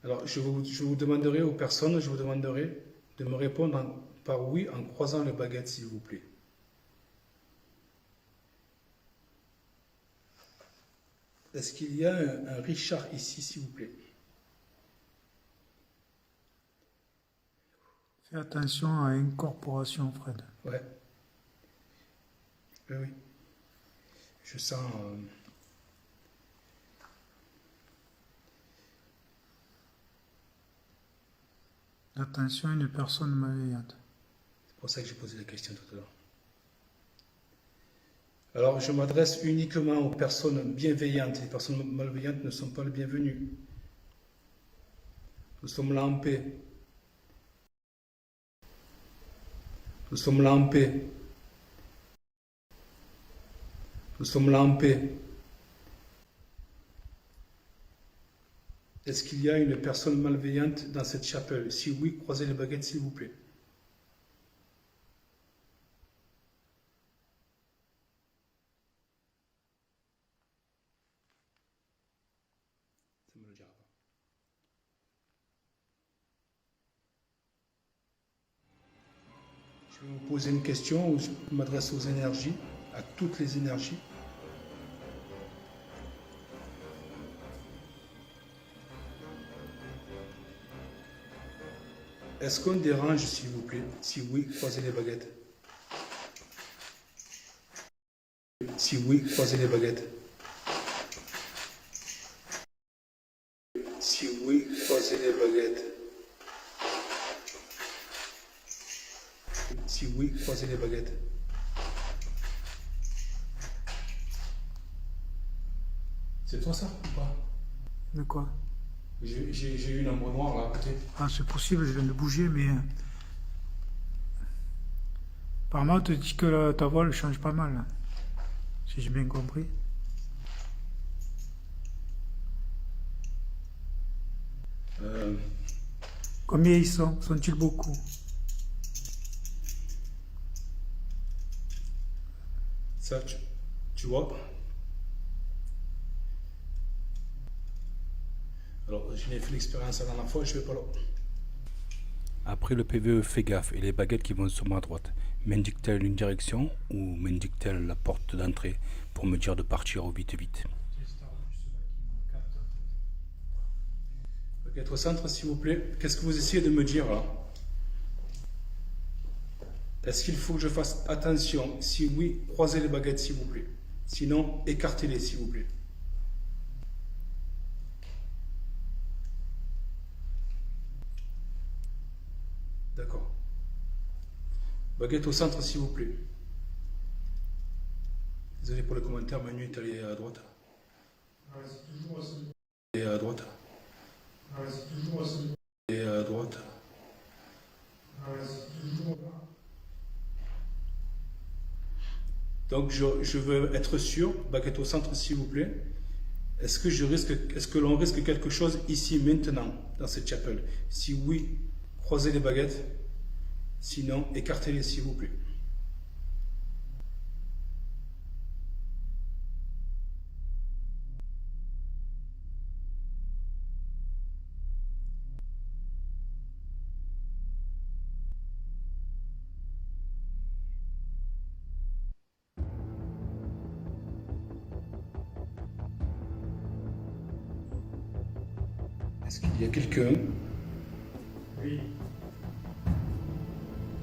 A: Alors, je vous demanderai aux personnes, je vous demanderai de me répondre par oui en croisant les baguettes, s'il vous plaît. Est-ce qu'il y a un Richard ici, s'il vous plaît?
C: Fais attention à incorporation, Fred.
A: Ouais. Oui, oui. Je sens...
C: Attention à une personne malveillante.
A: C'est pour ça que j'ai posé la question tout à l'heure. Alors, je m'adresse uniquement aux personnes bienveillantes. Les personnes malveillantes ne sont pas les bienvenues. Nous sommes là en paix. Nous sommes là en paix. Nous sommes là en paix. Est-ce qu'il y a une personne malveillante dans cette chapelle? Si oui, croisez les baguettes, s'il vous plaît. Ça me le dira pas. Je vais vous poser une question où je m'adresse aux énergies, à toutes les énergies. Est-ce qu'on dérange, s'il vous plaît? Si oui, croisez les baguettes. Si oui, croisez les baguettes. Si oui, croisez les baguettes. Si oui, croisez les baguettes. C'est toi ça ou pas?
C: De quoi?
A: J'ai eu une ombre noire là à côté.
C: Ah, c'est possible, je viens de bouger, mais. Apparemment, tu dis que ta voix elle change pas mal, là. Si j'ai bien compris. Combien ils sont? Sont-ils beaucoup?
A: Ça, tu vois? Alors, j'ai fait l'expérience la dernière fois, je vais pas là.
B: Après le PVE, fais gaffe et les baguettes qui vont sur ma droite. M'indique-t-elle une direction ou m'indique-t-elle la porte d'entrée pour me dire de partir au vite vite?
A: Baguette au centre, s'il vous plaît. Qu'est-ce que vous essayez de me dire là? Est-ce qu'il faut que je fasse attention? Si oui, croisez les baguettes, s'il vous plaît. Sinon, écartez-les, s'il vous plaît. D'accord. Baguette au centre, s'il vous plaît. Désolé pour le commentaire, Manu est allé à droite. Et à droite. Et à droite. Donc je veux être sûr, baguette au centre s'il vous plaît. Est-ce que l'on risque quelque chose ici maintenant dans cette chapelle? Si oui, croisez les baguettes. Sinon, écartez-les s'il vous plaît. Est-ce qu'il y a quelqu'un?
C: Oui.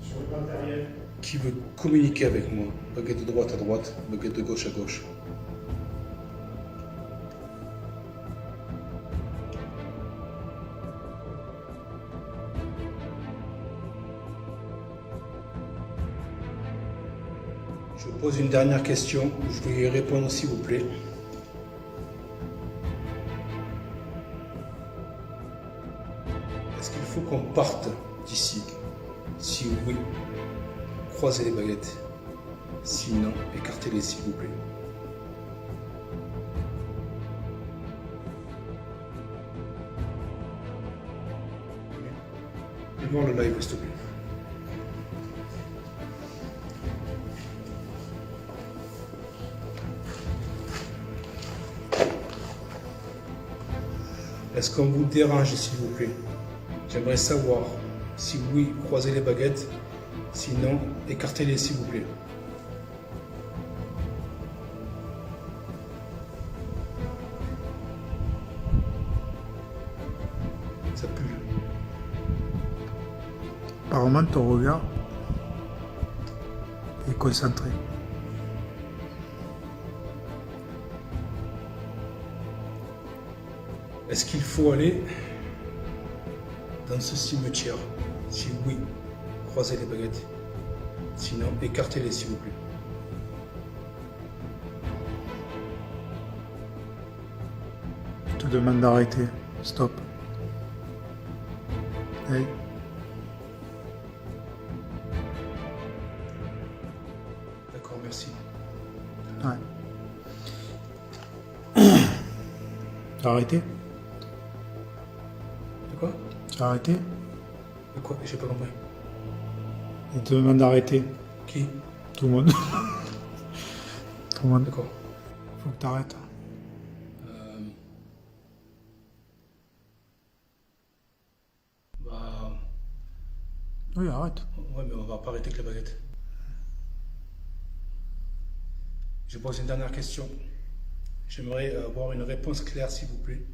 C: Sur le matériel.
A: Qui veut communiquer avec moi? Baguette de droite à droite, baguette de gauche à gauche. Je pose une dernière question, je vais y répondre s'il vous plaît. Est-ce qu'il faut qu'on parte d'ici? Si oui, croisez les baguettes. Sinon, écartez-les s'il vous plaît. Et voir le live, s'il te plaît. Est-ce qu'on vous dérange, s'il vous plaît? J'aimerais savoir. Si oui, croisez les baguettes. Sinon, écartez-les, s'il vous plaît. Ça pue.
C: Apparemment, ton regard est concentré.
A: Est-ce qu'il faut aller dans ce cimetière? Si oui, croisez les baguettes. Sinon, écartez-les, s'il vous plaît.
C: Je te demande d'arrêter. Stop. Hey.
A: D'accord, merci.
C: Ouais. T'as arrêté?
A: De quoi?
C: T'as arrêté?
A: De quoi? J'ai pas compris.
C: Il te demande d'arrêter.
A: Qui?
C: Tout le monde. Tout le monde.
A: D'accord.
C: Faut que t'arrêtes.
A: Bah...
C: Oui, arrête.
A: Ouais, mais on va pas arrêter avec la baguette. Je pose une dernière question. J'aimerais avoir une réponse claire, s'il vous plaît.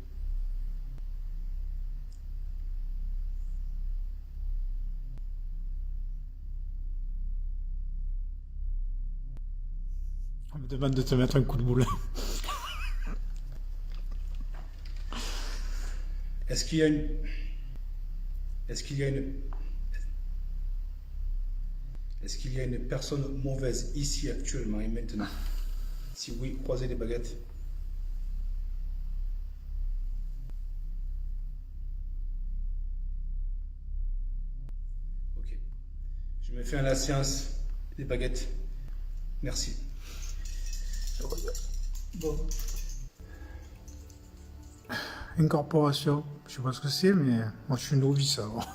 C: me demande de te mettre un coup de boule.
A: Est-ce qu'il y a une... Est-ce qu'il y a une... Est-ce qu'il y a une personne mauvaise ici actuellement et maintenant? Si oui, croisez les baguettes. Ok. Je me fais à la séance des baguettes. Merci. Bon.
C: Incorporation, je sais pas ce que c'est, mais moi je suis novice alors.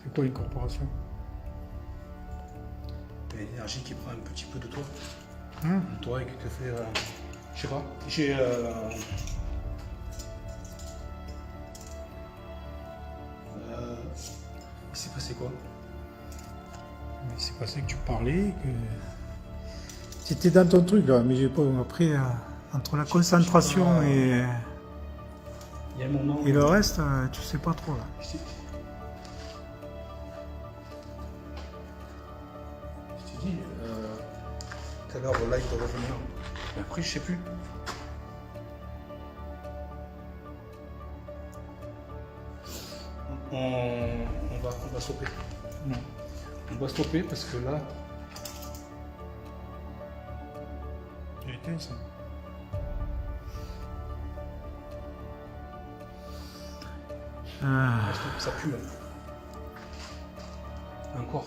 C: C'est quoi l'incorporation?
A: L'énergie qui prend un petit peu de toi.
C: Hum.
A: Toi et qui te fait... je sais pas. J'ai... il s'est passé quoi?
C: Mais c'est passé que tu parlais, que... C'était dans ton truc là, mais j'ai pas... Après, entre la concentration et...
A: Il y a un moment...
C: Et le reste, tu sais pas trop là.
A: Je t'ai dit, tout à l'heure, le live doit revenir. Mais après, je sais plus. On va stopper.
C: Non.
A: On va stopper parce que là,
C: J'ai éteint ça.
A: ça pue là. Encore.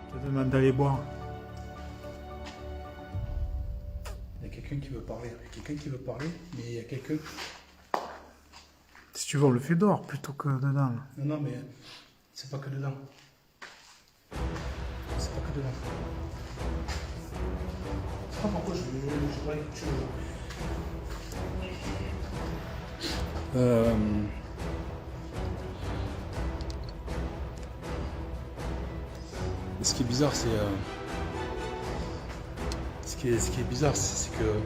C: Je te demande d'aller boire.
A: Il y a quelqu'un qui veut parler. Mais il y a quelqu'un...
C: Si tu veux, on le fait dehors plutôt que dedans.
A: Non, mais c'est pas que dedans. C'est pas que dedans. Je sais pas pourquoi je vois quelque chose. Ce qui est bizarre, c'est... Ce qui est bizarre, c'est que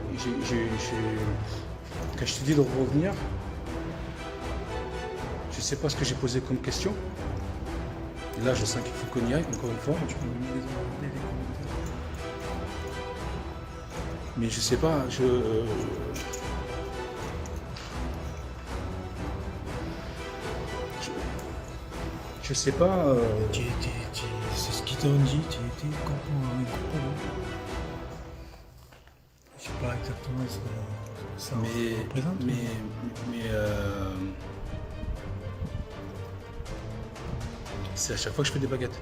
A: quand je te dis de revenir, je sais pas ce que j'ai posé comme question. Et là, je sens qu'il faut qu'on y aille, encore une fois.
C: Tu peux me donner des commentaires.
A: Mais je sais pas, je sais pas.
C: C'est ce qu'ils t'ont dit, tu étais incorporé. Je sais pas exactement ce que ça représente.
A: C'est à chaque fois que je fais des baguettes.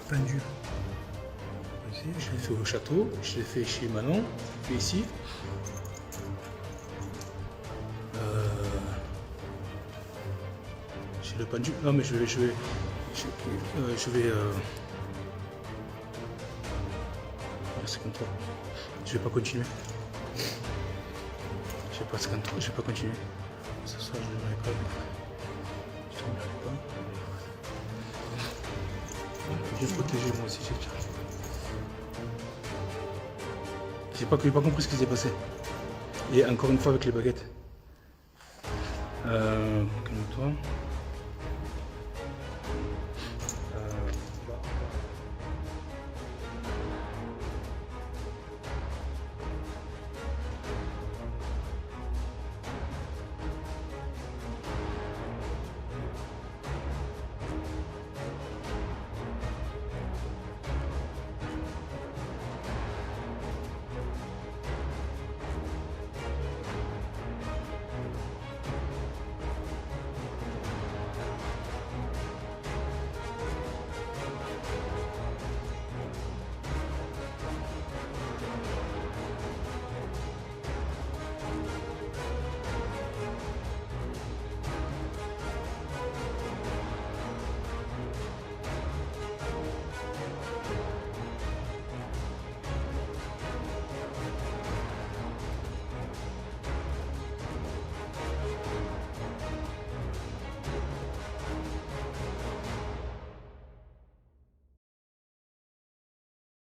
C: Pendu.
A: Je l'ai fait au château, je l'ai fait chez Manon, je l'ai fait ici. Chez le pendu. Non mais je vais. C'est comme toi. Je vais pas continuer. Je vais pas continuer. Ce soir je ne devrais pas. Je ne devrais pas. Il faut bien protéger moi aussi, j'ai pas compris ce qui s'est passé. Et encore une fois avec les baguettes. Calme-toi.